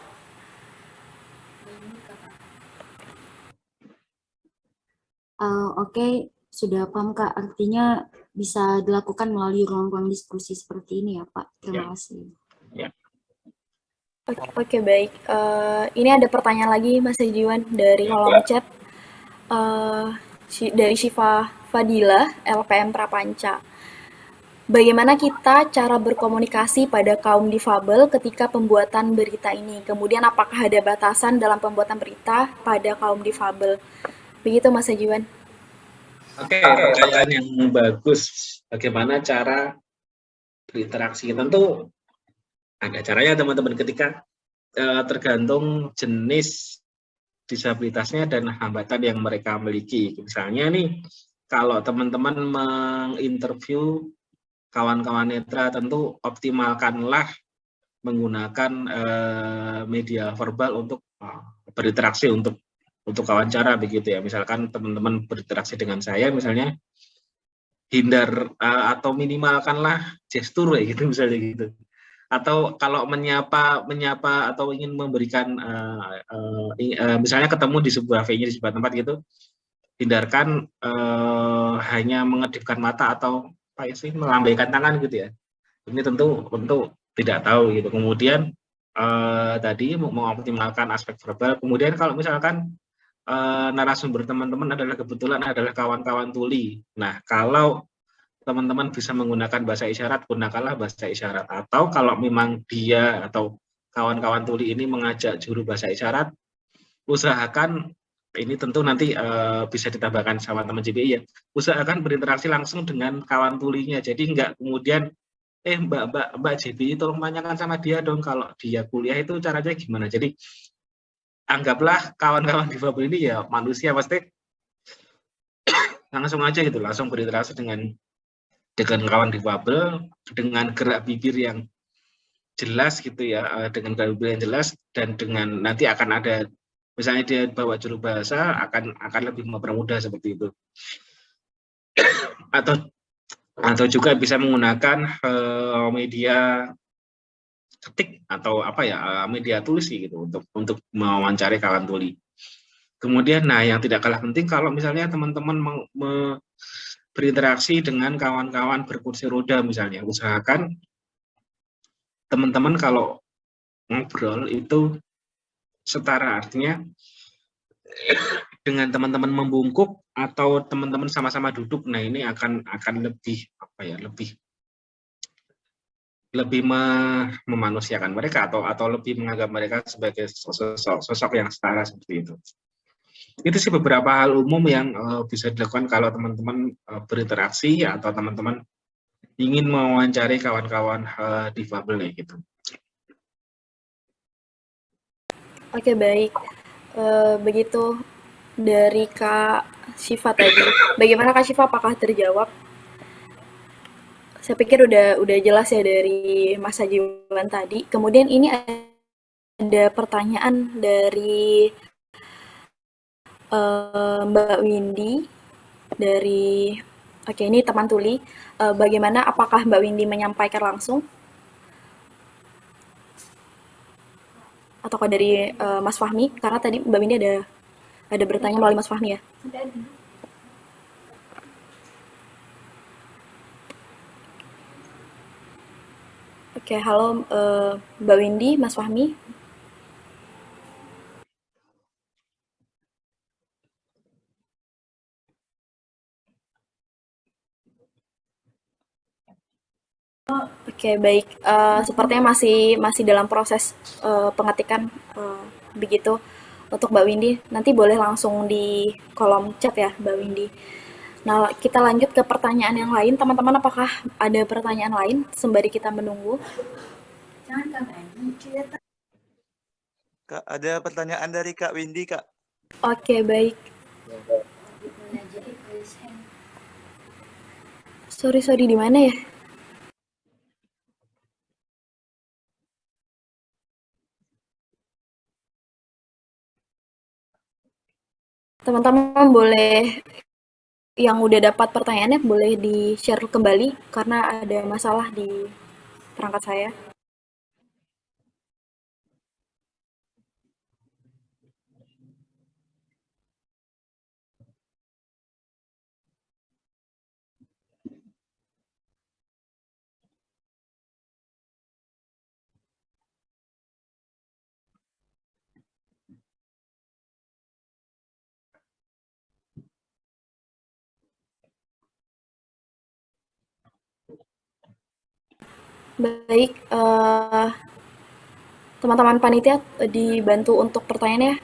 Oke, sudah paham Kak. Artinya bisa dilakukan melalui ruang-ruang diskusi seperti ini ya Pak. Terima kasih. Ya. Oke, baik. Ini ada pertanyaan lagi Mas Jiwan dari kolom chat. Dari Syifa Fadila, LPM Prapanca. Bagaimana kita cara berkomunikasi pada kaum difabel ketika pembuatan berita ini? Kemudian apakah ada batasan dalam pembuatan berita pada kaum difabel? Begitu Mas Jiwan. Oke, pertanyaan yang bagus. Bagaimana cara berinteraksi? Tentu ada caranya teman-teman, ketika tergantung jenis disabilitasnya dan hambatan yang mereka miliki. Misalnya nih, kalau teman-teman menginterview kawan-kawan netra, tentu optimalkanlah menggunakan media verbal untuk berinteraksi, untuk wawancara begitu ya. Misalkan teman-teman berinteraksi dengan saya, misalnya hindar atau minimalkanlah gestur gitu misalnya gitu. atau kalau menyapa menyapa atau ingin memberikan misalnya ketemu di sebuah venue, di sebuah tempat gitu, hindarkan hanya mengedipkan mata atau apa sih, melambaikan tangan gitu ya. Ini tentu tidak tahu gitu. Kemudian tadi mengoptimalkan aspek verbal. Kemudian kalau misalkan narasumber teman-teman kebetulan adalah kawan-kawan tuli. Nah, kalau teman-teman bisa menggunakan bahasa isyarat, gunakanlah bahasa isyarat. Atau kalau memang dia atau kawan-kawan tuli ini mengajak juru bahasa isyarat, usahakan ini tentu nanti bisa ditambahkan sama teman JBI ya, usahakan berinteraksi langsung dengan kawan tulinya. Jadi enggak kemudian Mbak JBI tolong tanyakan sama dia dong kalau dia kuliah itu caranya gimana. Jadi anggaplah kawan-kawan difabel ini ya manusia, pasti langsung aja gitu, langsung berinteraksi dengan kawan difabel dengan gerak bibir yang jelas gitu ya, dengan gerak bibir yang jelas, dan dengan nanti akan ada misalnya dia bawa juru bahasa akan lebih mempermudah seperti itu. Atau juga bisa menggunakan media ketik atau apa ya, media tulis gitu untuk mewawancari kawan tuli. Kemudian yang tidak kalah penting kalau misalnya teman-teman berinteraksi dengan kawan-kawan berkursi roda misalnya, usahakan teman-teman kalau ngobrol itu setara, artinya dengan teman-teman membungkuk atau teman-teman sama-sama duduk. Nah, ini akan lebih apa ya, lebih memanusiakan mereka atau lebih menganggap mereka sebagai sosok yang setara seperti itu. Itu sih beberapa hal umum yang bisa dilakukan kalau teman-teman berinteraksi atau teman-teman ingin mewawancari kawan-kawan difabel gitu. Oke, baik. Begitu dari Kak Syifa tadi. Bagaimana Kak Syifa, apakah terjawab? Saya pikir udah jelas ya dari Mas Ajiwan tadi. Kemudian ini ada pertanyaan dari Mbak Windy dari ini teman tuli. Bagaimana, apakah Mbak Windy menyampaikan langsung ataukah dari Mas Fahmi? Karena tadi Mbak Windy ada bertanya melalui Mas Fahmi ya. Oke, halo Mbak Windy, Mas Fahmi. Oke, baik. Sepertinya masih dalam proses pengetikan begitu untuk Mbak Windy. Nanti boleh langsung di kolom chat ya, Mbak Windy. Nah, kita lanjut ke pertanyaan yang lain. Teman-teman, apakah ada pertanyaan lain sembari kita menunggu? Kak, ada pertanyaan dari Kak Windy, Kak. Oke, baik. Sorry, di mana ya? Teman-teman boleh yang udah dapat pertanyaannya boleh di-share kembali karena ada masalah di perangkat saya. Baik, teman-teman panitia dibantu untuk pertanyaannya.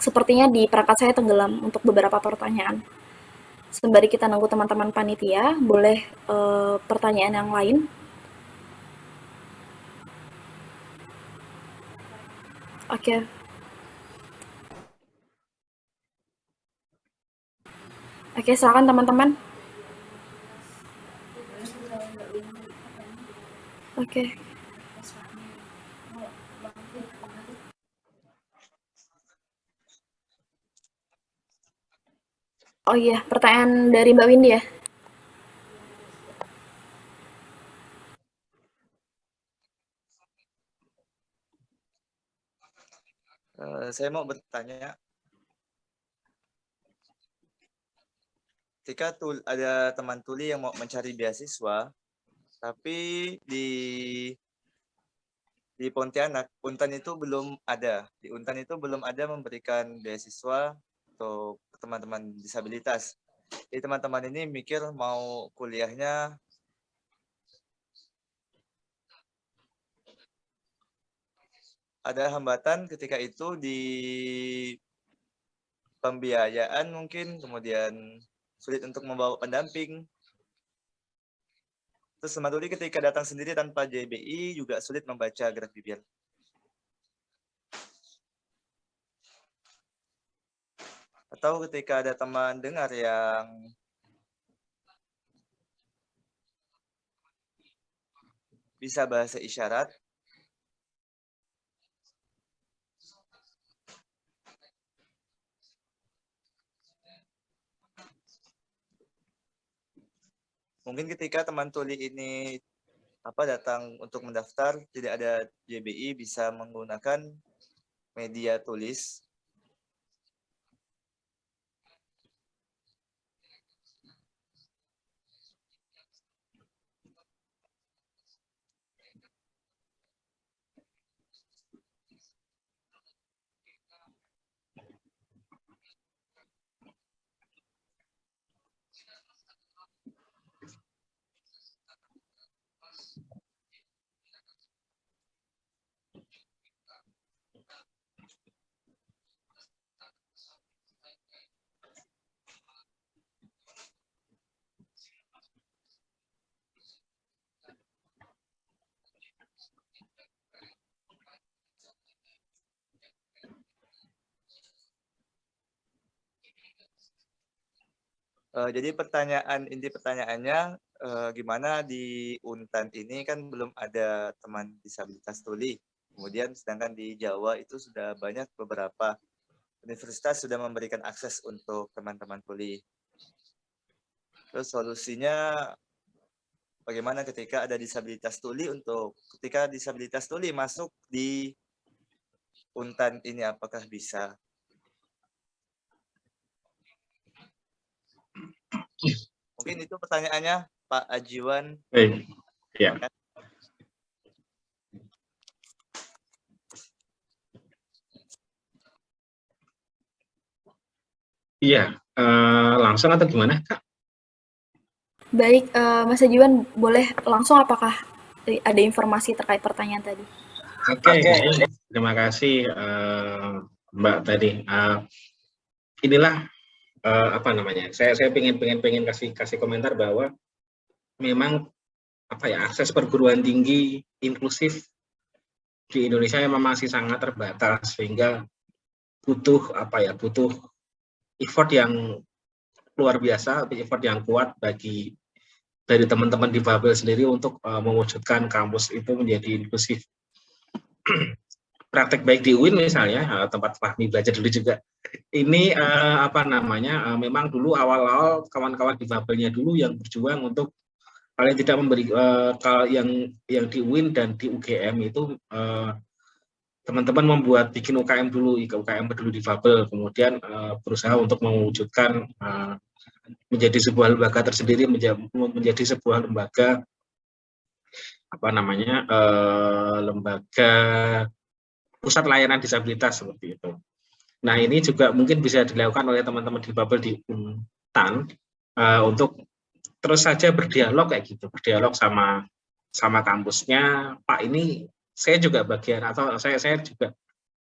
Sepertinya di perangkat saya tenggelam untuk beberapa pertanyaan. Sembari kita nunggu teman-teman panitia, boleh pertanyaan yang lain? Oke. Oke, silakan teman-teman. Oke. Oh iya, pertanyaan dari Mbak Windy ya? Saya mau bertanya, ketika ada teman tuli yang mau mencari beasiswa, tapi di Pontianak, Untan itu belum ada. Di Untan itu belum ada memberikan beasiswa untuk teman-teman disabilitas. Jadi teman-teman ini mikir mau kuliahnya ada hambatan ketika itu di pembiayaan mungkin, kemudian sulit untuk membawa pendamping. Terus teman tuli ketika datang sendiri tanpa JBI juga sulit membaca gerak bibir. Atau ketika ada teman dengar yang bisa bahasa isyarat, mungkin ketika teman tuli ini datang untuk mendaftar, tidak ada JBI, bisa menggunakan media tulis. Jadi inti pertanyaannya, gimana di Untan ini kan belum ada teman disabilitas tuli. Kemudian sedangkan di Jawa itu sudah banyak beberapa universitas sudah memberikan akses untuk teman-teman tuli. Terus solusinya bagaimana ketika ada disabilitas tuli ketika disabilitas tuli masuk di Untan ini, apakah bisa? Mungkin itu pertanyaannya, Pak Ajiwan. Ya. Iya, langsung atau gimana, Kak? Baik, Mas Ajiwan, boleh langsung apakah ada informasi terkait pertanyaan tadi? Oke, terima kasih Mbak tadi. Inilah saya pengen kasih komentar bahwa memang akses perguruan tinggi inklusif di Indonesia memang masih sangat terbatas, sehingga butuh effort yang luar biasa, effort yang kuat dari teman-teman difabel sendiri untuk mewujudkan kampus itu menjadi inklusif. Praktek baik di UIN misalnya, tempat Fahmi belajar dulu juga. Ini memang dulu awal-awal kawan-kawan difabelnya dulu yang berjuang untuk paling tidak memberi kalau yang di UIN dan di UGM itu teman-teman bikin UKM dulu difabel, kemudian berusaha untuk mewujudkan menjadi sebuah lembaga tersendiri, menjadi sebuah lembaga lembaga pusat layanan disabilitas seperti itu. Nah, ini juga mungkin bisa dilakukan oleh teman-teman difabel di Untan untuk terus saja berdialog berdialog sama kampusnya. Pak, ini saya juga bagian saya juga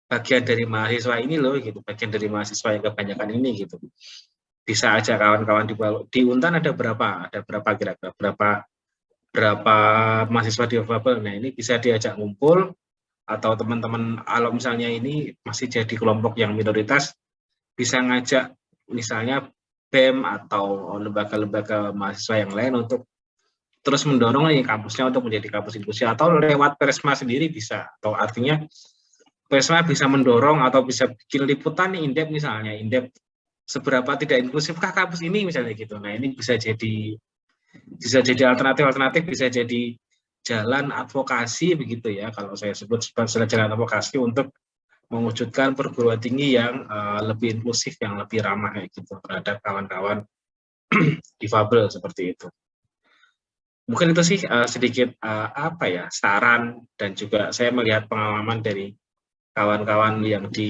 bagian dari mahasiswa ini loh bagian dari mahasiswa yang kebanyakan ini Bisa aja kawan-kawan di Untan ada berapa kira-kira berapa mahasiswa difabel. Nah, ini bisa diajak ngumpul, atau teman-teman kalau misalnya ini masih jadi kelompok yang minoritas, bisa ngajak misalnya BEM atau lembaga-lembaga mahasiswa yang lain untuk terus mendorong kampusnya untuk menjadi kampus inklusi, atau lewat Persma sendiri bisa, atau artinya Persma bisa mendorong atau bisa bikin liputan indep misalnya, indep seberapa tidak inklusifkah kampus ini misalnya gitu. Nah, ini bisa jadi alternatif, bisa jadi jalan advokasi begitu ya, kalau saya sebut jalan advokasi untuk mewujudkan perguruan tinggi yang lebih inklusif, yang lebih ramah kayak gitu terhadap kawan-kawan difabel seperti itu. Mungkin itu sih sedikit saran, dan juga saya melihat pengalaman dari kawan-kawan yang di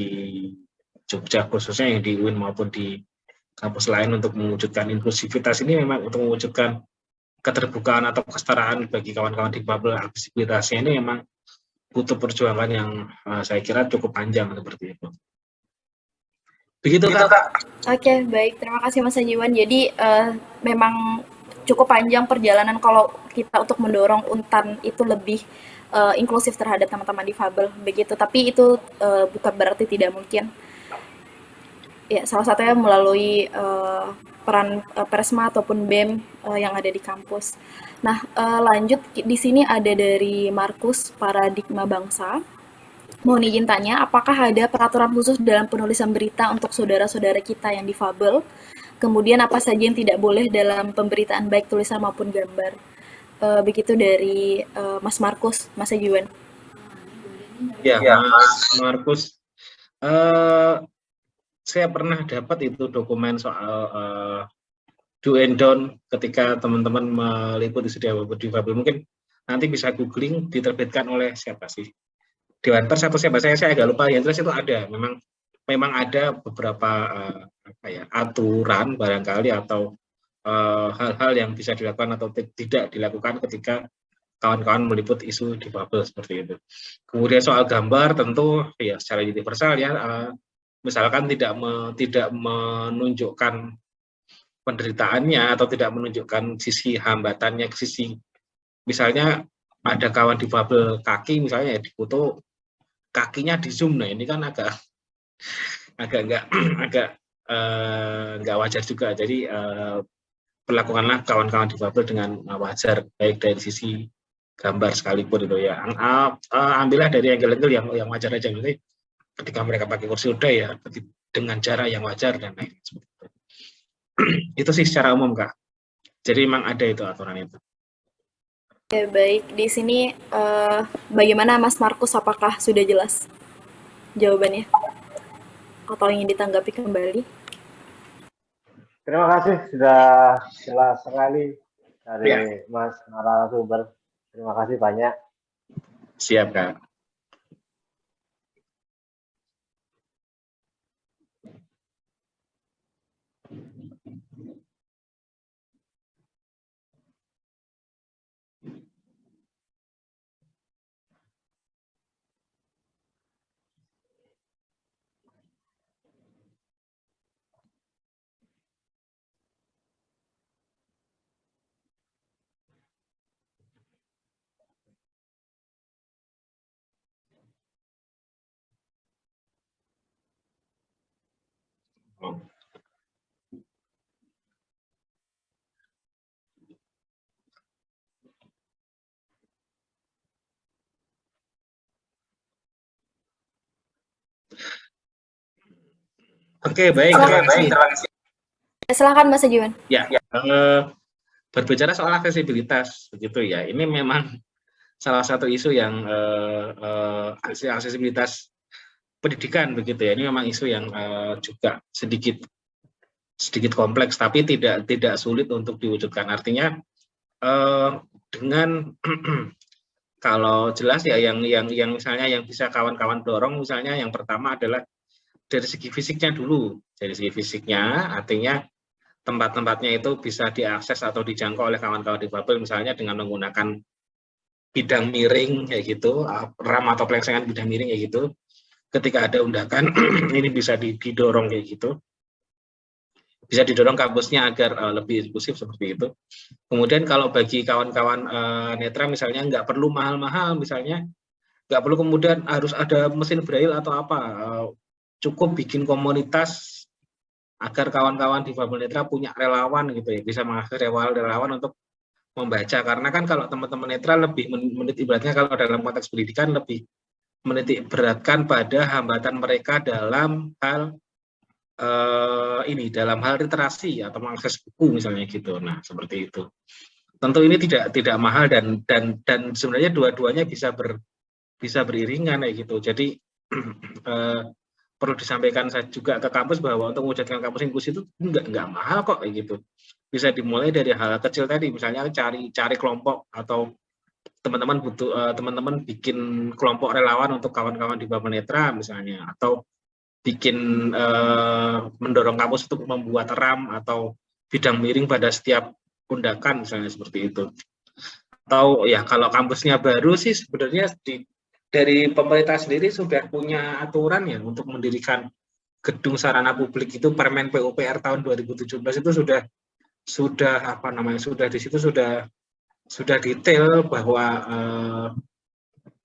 Jogja khususnya, yang di UIN maupun di kampus lain, untuk mewujudkan inklusivitas ini memang untuk mewujudkan keterbukaan atau kesetaraan bagi kawan-kawan difabel. Aksesibilitasnya ini memang butuh perjuangan yang saya kira cukup panjang seperti itu. Begitu Kak. Oke, baik. Terima kasih Mas Ajiwan. Jadi memang cukup panjang perjalanan kalau kita untuk mendorong Untan itu lebih inklusif terhadap teman-teman difabel begitu. Tapi itu bukan berarti tidak mungkin. Ya, salah satunya melalui peran Persma ataupun BEM yang ada di kampus. Nah, lanjut di sini ada dari Markus Paradigma Bangsa. Mohon izin tanya, apakah ada peraturan khusus dalam penulisan berita untuk saudara-saudara kita yang difabel? Kemudian apa saja yang tidak boleh dalam pemberitaan baik tulisan maupun gambar? Begitu dari Mas Markus, Mas Ajiwan. Ya, Mas Markus. Saya pernah dapat itu dokumen soal do and don't ketika teman-teman meliput isu difabel. Mungkin nanti bisa googling, diterbitkan oleh siapa sih? Dewan Pers atau siapa, saya agak lupa. Yang jelas itu ada, memang ada beberapa aturan barangkali atau hal-hal yang bisa dilakukan atau tidak dilakukan ketika kawan-kawan meliput isu difabel seperti itu. Kemudian soal gambar tentu ya secara universal ya, misalkan tidak menunjukkan penderitaannya atau tidak menunjukkan sisi hambatannya, sisi misalnya ada kawan difabel kaki misalnya ya, difoto kakinya di zoom. Nah ini kan agak nggak wajar juga. Jadi perlakukanlah kawan-kawan difabel dengan wajar, baik dari sisi gambar sekalipun itu ya. Ambillah dari angle-angle yang wajar aja. Nanti ketika mereka pakai kursi roda ya dengan jarak yang wajar dan lain sebagainya. Itu sih secara umum Kak. Jadi memang ada itu aturan itu. Oke, baik. Di sini bagaimana Mas Markus, apakah sudah jelas jawabannya? Atau ingin ditanggapi kembali? Terima kasih, sudah jelas sekali dari Mas narasumber. Terima kasih banyak. Siap Kak. Oke, baik. Terima kasih. Silakan Mas Ajiwan. Ya, berbicara soal aksesibilitas begitu ya. Ini memang salah satu isu yang aksesibilitas pendidikan begitu ya. Ini memang isu yang juga sedikit kompleks, tapi tidak sulit untuk diwujudkan. Artinya dengan kalau jelas ya yang misalnya yang bisa kawan-kawan dorong, misalnya yang pertama adalah dari segi fisiknya dulu. Dari segi fisiknya artinya tempat-tempatnya itu bisa diakses atau dijangkau oleh kawan-kawan difabel, misalnya dengan menggunakan bidang miring kayak gitu, ram atau pelengsengan bidang miring kayak gitu. Ketika ada undakan ini bisa didorong kayak gitu. Bisa didorong kampusnya agar lebih inklusif seperti itu. Kemudian kalau bagi kawan-kawan netra misalnya nggak perlu mahal-mahal, misalnya nggak perlu kemudian harus ada mesin braille atau apa, cukup bikin komunitas agar kawan-kawan difabel netra punya relawan gitu ya, bisa mengakses relawan untuk membaca. Karena kan kalau teman-teman netra lebih ibaratnya kalau dalam konteks pendidikan lebih menitik beratkan pada hambatan mereka dalam hal dalam hal literasi atau mengakses buku misalnya gitu. Nah seperti itu. Tentu ini tidak mahal dan sebenarnya dua-duanya bisa beriringan kayak gitu. Jadi perlu disampaikan saya juga ke kampus bahwa untuk mewujudkan kampus inklusi itu nggak mahal kok kayak gitu. Bisa dimulai dari hal kecil tadi, misalnya cari kelompok, atau teman-teman bikin kelompok relawan untuk kawan-kawan di Babel Netra misalnya, atau bikin mendorong kampus untuk membuat RAM atau bidang miring pada setiap undakan misalnya, seperti itu. Atau ya kalau kampusnya baru sih sebenarnya dari pemerintah sendiri sudah punya aturan ya untuk mendirikan gedung sarana publik itu. Permen PUPR tahun 2017 itu sudah apa namanya, sudah di situ sudah detail bahwa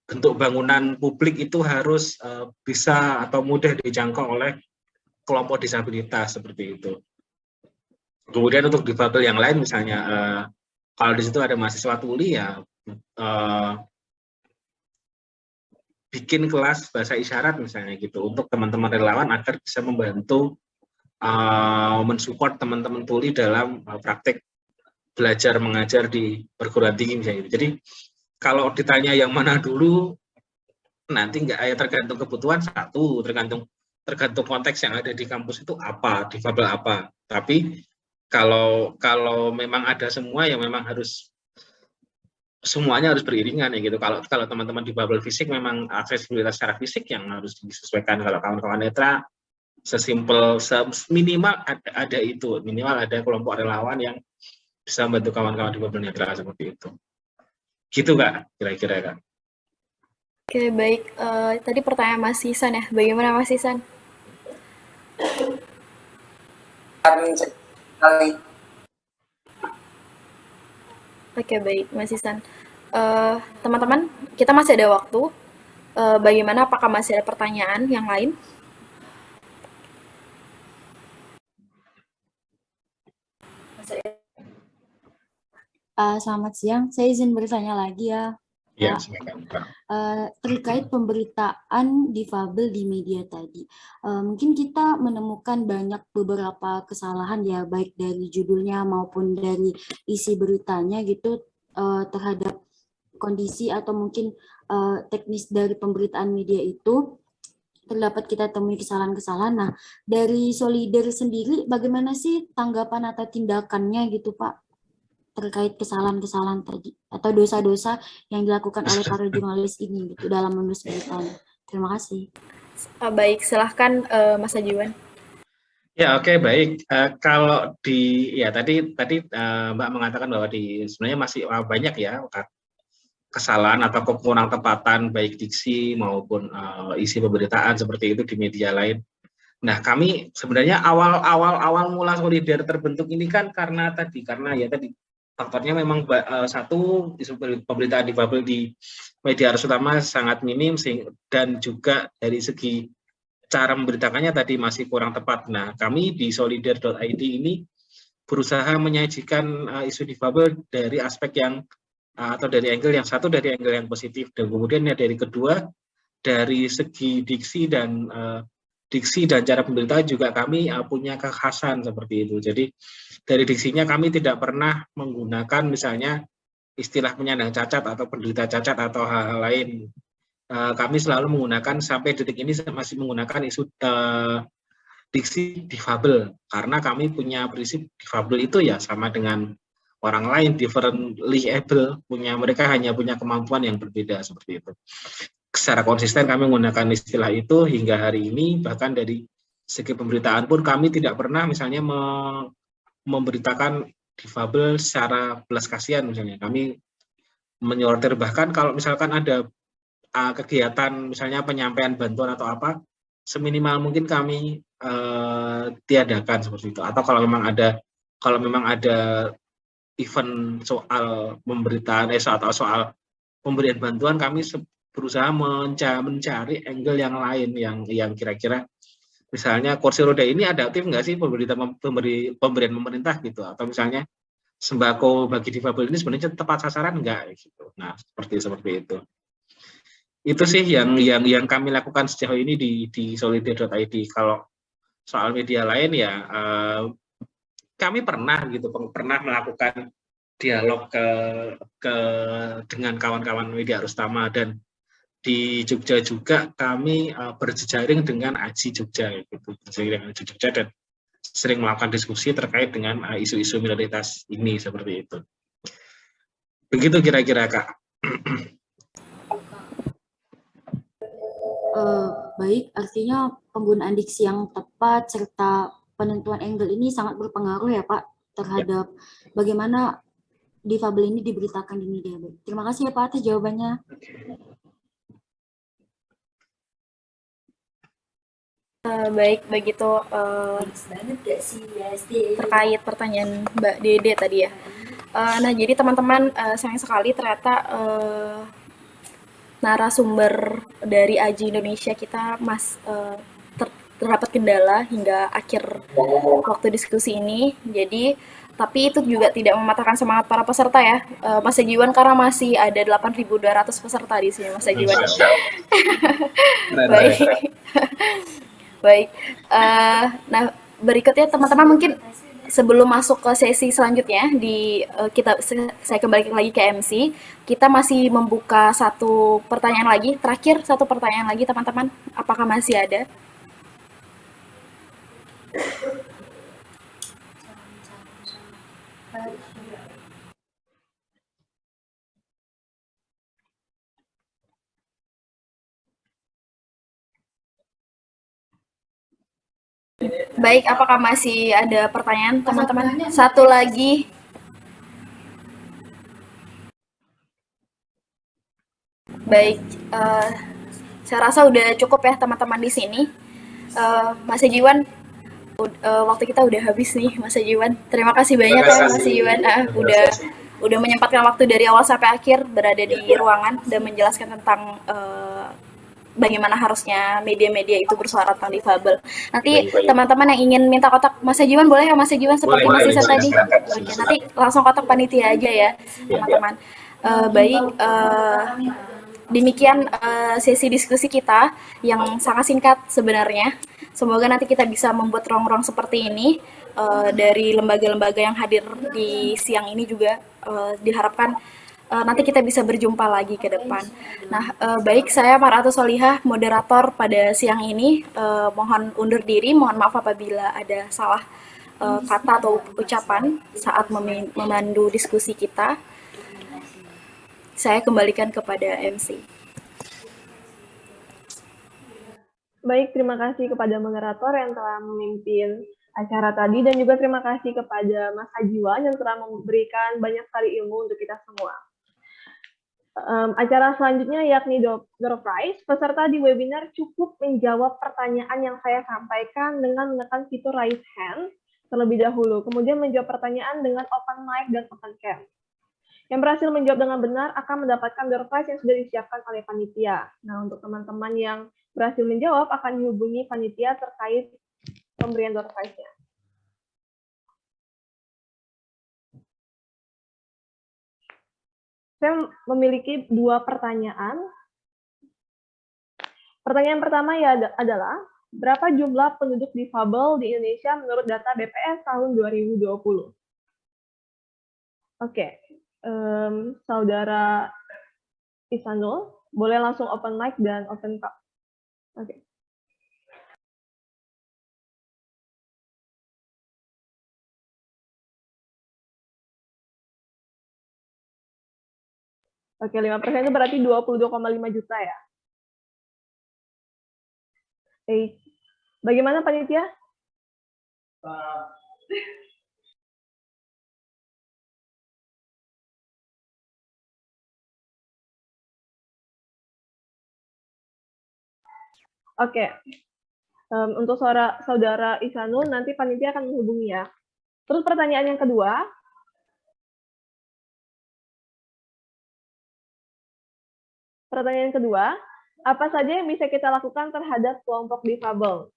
bentuk bangunan publik itu harus bisa atau mudah dijangkau oleh kelompok disabilitas, seperti itu. Kemudian untuk difabel yang lain misalnya, kalau di situ ada mahasiswa tuli ya bikin kelas bahasa isyarat misalnya gitu, untuk teman-teman relawan agar bisa membantu mensupport teman-teman tuli dalam praktek belajar mengajar di perguruan tinggi misalnya gitu. Jadi kalau ditanya yang mana dulu, nanti nggak ya, tergantung kebutuhan satu, tergantung konteks yang ada di kampus itu apa, difabel apa. Tapi kalau memang ada semua, ya memang harus semuanya harus beriringan ya gitu. Kalau teman-teman di bubble fisik memang aksesibilitas secara fisik yang harus disesuaikan. Kalau kawan-kawan netra sesimpel minimal ada itu, minimal ada kelompok relawan yang bisa membantu kawan-kawan di bubble netra, seperti itu. Gitu Kak, kira-kira Kak. Oke, baik. Tadi pertanyaan Mas Sisan ya. Bagaimana Mas Sisan? Oke, baik Mas Sisan. Teman-teman, kita masih ada waktu. Bagaimana, apakah masih ada pertanyaan yang lain? Selamat siang, saya izin bertanya lagi ya. Ya, silakan. Terkait pemberitaan difabel di media tadi, mungkin kita menemukan beberapa kesalahan ya, baik dari judulnya maupun dari isi beritanya gitu, terhadap kondisi atau mungkin teknis dari pemberitaan media itu terdapat kita temui kesalahan-kesalahan. Nah, dari Solider sendiri bagaimana sih tanggapan atau tindakannya gitu Pak, terkait kesalahan-kesalahan tadi atau dosa-dosa yang dilakukan oleh para jurnalis ini gitu dalam menulis beritanya. Terima kasih. Baik, silahkan Mas Ajiwan. Ya, oke, baik. Kalau tadi Mbak mengatakan bahwa sebenarnya masih banyak ya kesalahan atau kekurang tepatan baik diksi maupun isi pemberitaan seperti itu di media lain. Nah, kami sebenarnya awal mula Solider terbentuk ini kan karena faktornya memang satu, pemberitaan difabel di media arus utama sangat minim, dan juga dari segi cara memberitakannya tadi masih kurang tepat. Nah, kami di solider.id ini berusaha menyajikan isu difabel dari aspek yang atau dari angle yang satu, dari angle yang positif, dan kemudian ya dari kedua, dari segi diksi dan cara pemberitaan juga kami punya kekhasan seperti itu. Jadi dari diksinya kami tidak pernah menggunakan misalnya istilah penyandang cacat atau penderita cacat atau hal-hal lain. Kami selalu menggunakan, sampai detik ini masih menggunakan isu diksi difabel, karena kami punya prinsip difabel itu ya sama dengan orang lain, differently able, mereka hanya punya kemampuan yang berbeda, seperti itu. Secara konsisten kami menggunakan istilah itu hingga hari ini. Bahkan dari segi pemberitaan pun kami tidak pernah misalnya memberitakan difabel secara belas kasihan misalnya. Kami menyortir, bahkan kalau misalkan ada kegiatan misalnya penyampaian bantuan atau apa, seminimal mungkin kami tiadakan seperti itu. Atau kalau memang ada event soal pemberitaan atau soal pemberian bantuan, kami berusaha mencari angle yang lain yang kira-kira misalnya kursi roda ini adaptif nggak sih pemberian pemerintah gitu, atau misalnya sembako bagi difabel ini sebenarnya tepat sasaran nggak gitu. Nah, seperti itu. Itu sih yang kami lakukan sejauh ini di solider.id. Kalau soal media lain ya kami pernah melakukan dialog dengan kawan-kawan media arus utama, dan di Jogja juga kami berjejaring dengan AJI Jogja, gitu, berjejaring dengan AJI Jogja dan sering melakukan diskusi terkait dengan isu-isu minoritas ini seperti itu. Begitu kira-kira Kak. Baik, artinya penggunaan diksi yang tepat serta penentuan angle ini sangat berpengaruh ya Pak terhadap bagaimana difabel ini diberitakan di media. Terima kasih ya Pak atas jawabannya. Baik, begitu terkait pertanyaan Mbak Dede tadi ya. Nah, jadi teman-teman, sayang sekali ternyata narasumber dari AJI Indonesia kita terdapat kendala hingga akhir waktu diskusi ini. Jadi, tapi itu juga tidak mematahkan semangat para peserta ya, Mas Ajiwan, karena masih ada 8.200 peserta di sini, Mas Ajiwan. Baik. Baik. Nah, berikutnya teman-teman mungkin sebelum masuk ke sesi selanjutnya saya kembali lagi ke MC, kita masih membuka satu pertanyaan lagi, terakhir satu pertanyaan lagi teman-teman, apakah masih ada? Baik, apakah masih ada pertanyaan teman-teman? Satu lagi. Baik, saya rasa udah cukup ya teman-teman di sini. Mas Ajiwan, waktu kita udah habis nih, Mas Ajiwan. Terima kasih banyak ya Mas Ajiwan, udah menyempatkan waktu dari awal sampai akhir berada di ruangan dan menjelaskan tentang bagaimana harusnya media-media itu bersuara tentang difabel. Nanti teman-teman yang ingin minta kontak Mas Ajiwan boleh ya Mas Ajiwan seperti Mas Isa tadi. Oke, nanti langsung kontak panitia aja ya teman-teman. Baik, demikian sesi diskusi kita yang sangat singkat sebenarnya. Semoga nanti kita bisa membuat ruang-ruang seperti ini dari lembaga-lembaga yang hadir di siang ini juga diharapkan nanti kita bisa berjumpa lagi ke depan. Nah, baik, saya Mar'atus Solihah, moderator pada siang ini. Mohon undur diri, mohon maaf apabila ada salah kata atau ucapan saat memandu diskusi kita. Saya kembalikan kepada MC. Baik, terima kasih kepada moderator yang telah memimpin acara tadi, dan juga terima kasih kepada Mas Ajiwan yang telah memberikan banyak sekali ilmu untuk kita semua. Acara selanjutnya yakni door prize. Peserta di webinar cukup menjawab pertanyaan yang saya sampaikan dengan menekan fitur raise hand terlebih dahulu, kemudian menjawab pertanyaan dengan open mic dan open cam. Yang berhasil menjawab dengan benar akan mendapatkan door prize yang sudah disiapkan oleh panitia. Nah, untuk teman-teman yang berhasil menjawab akan dihubungi panitia terkait pemberian door prize-nya. Saya memiliki 2 pertanyaan. Pertanyaan pertama adalah, berapa jumlah penduduk difabel di Indonesia menurut data BPS tahun 2020? Oke, Saudara Isanul, boleh langsung open mic dan open cup. Oke. Oke, 5% itu berarti 22,5 juta ya. Bagaimana panitia? Oke. Untuk saudara Isanul, nanti panitia akan menghubungi ya. Terus pertanyaan yang kedua. Pertanyaan kedua, apa saja yang bisa kita lakukan terhadap kelompok difabel?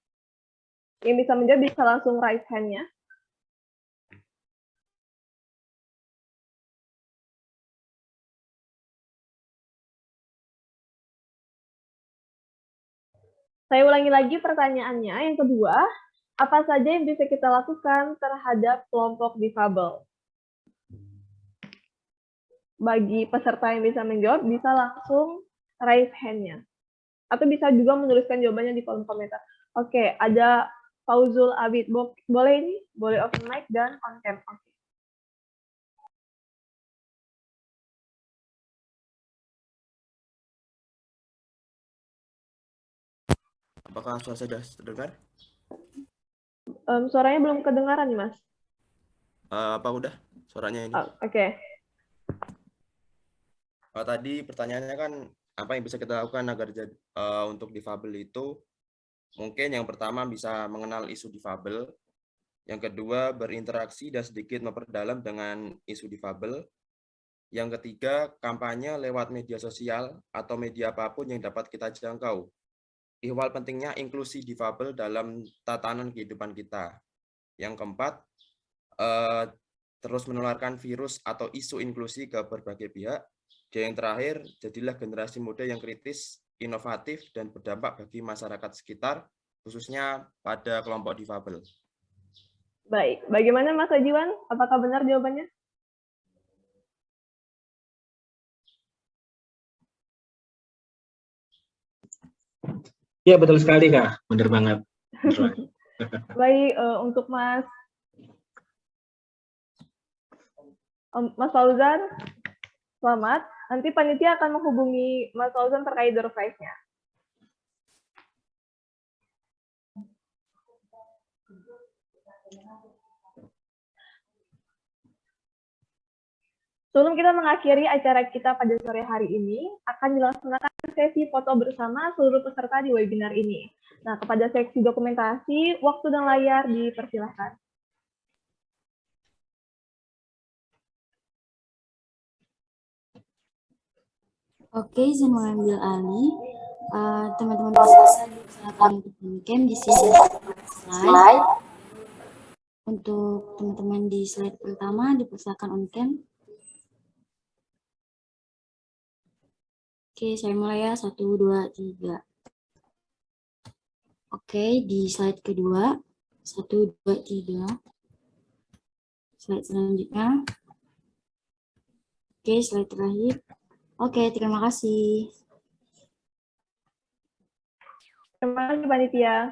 Yang bisa menjawab bisa langsung raise hand-nya. Saya ulangi lagi pertanyaannya. Yang kedua, apa saja yang bisa kita lakukan terhadap kelompok difabel? Bagi peserta yang bisa menjawab, bisa langsung raise hand-nya. Atau bisa juga menuliskan jawabannya di kolom komentar. Oke, ada Fauzul Abid. Boleh ini? Boleh open mic dan on cam. Oke. Apakah suara saya sudah terdengar? Suaranya belum kedengaran nih, Mas. Apa udah suaranya ini? Oke. Tadi pertanyaannya kan apa yang bisa kita lakukan agar untuk difabel itu, mungkin yang pertama bisa mengenal isu difabel, yang kedua berinteraksi dan sedikit memperdalam dengan isu difabel, yang ketiga kampanye lewat media sosial atau media apapun yang dapat kita jangkau. Ihwal pentingnya inklusi difabel dalam tatanan kehidupan kita. Yang keempat, terus menularkan virus atau isu inklusi ke berbagai pihak. Dan yang terakhir, jadilah generasi muda yang kritis, inovatif, dan berdampak bagi masyarakat sekitar, khususnya pada kelompok difabel. Baik, bagaimana Mas Ajiwan? Apakah benar jawabannya? Ya, betul sekali, Kak. Benar banget. Baik, untuk Mas Fauzan, selamat. Nanti panitia akan menghubungi Mas Fauzan terkait door prize-nya. Sebelum kita mengakhiri acara kita pada sore hari ini, akan dilaksanakan sesi foto bersama seluruh peserta di webinar ini. Nah, kepada seksi dokumentasi, waktu dan layar dipersilahkan. Oke, izin mengambil alih. Teman-teman peserta silakan untuk on-cam di sini slide. Untuk teman-teman di slide pertama, dipersilakan on-cam. Oke, saya mulai ya. 1, 2, 3. Oke, di slide kedua. 1, 2, 3. Slide selanjutnya. Oke, slide terakhir. Oke, terima kasih. Terima kasih, panitia.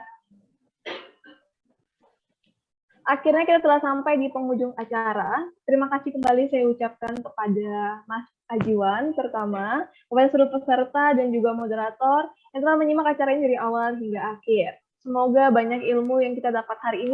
Akhirnya kita telah sampai di penghujung acara. Terima kasih kembali saya ucapkan kepada Mas Ajiwan pertama, kepada seluruh peserta dan juga moderator yang telah menyimak acara ini dari awal hingga akhir. Semoga banyak ilmu yang kita dapat hari ini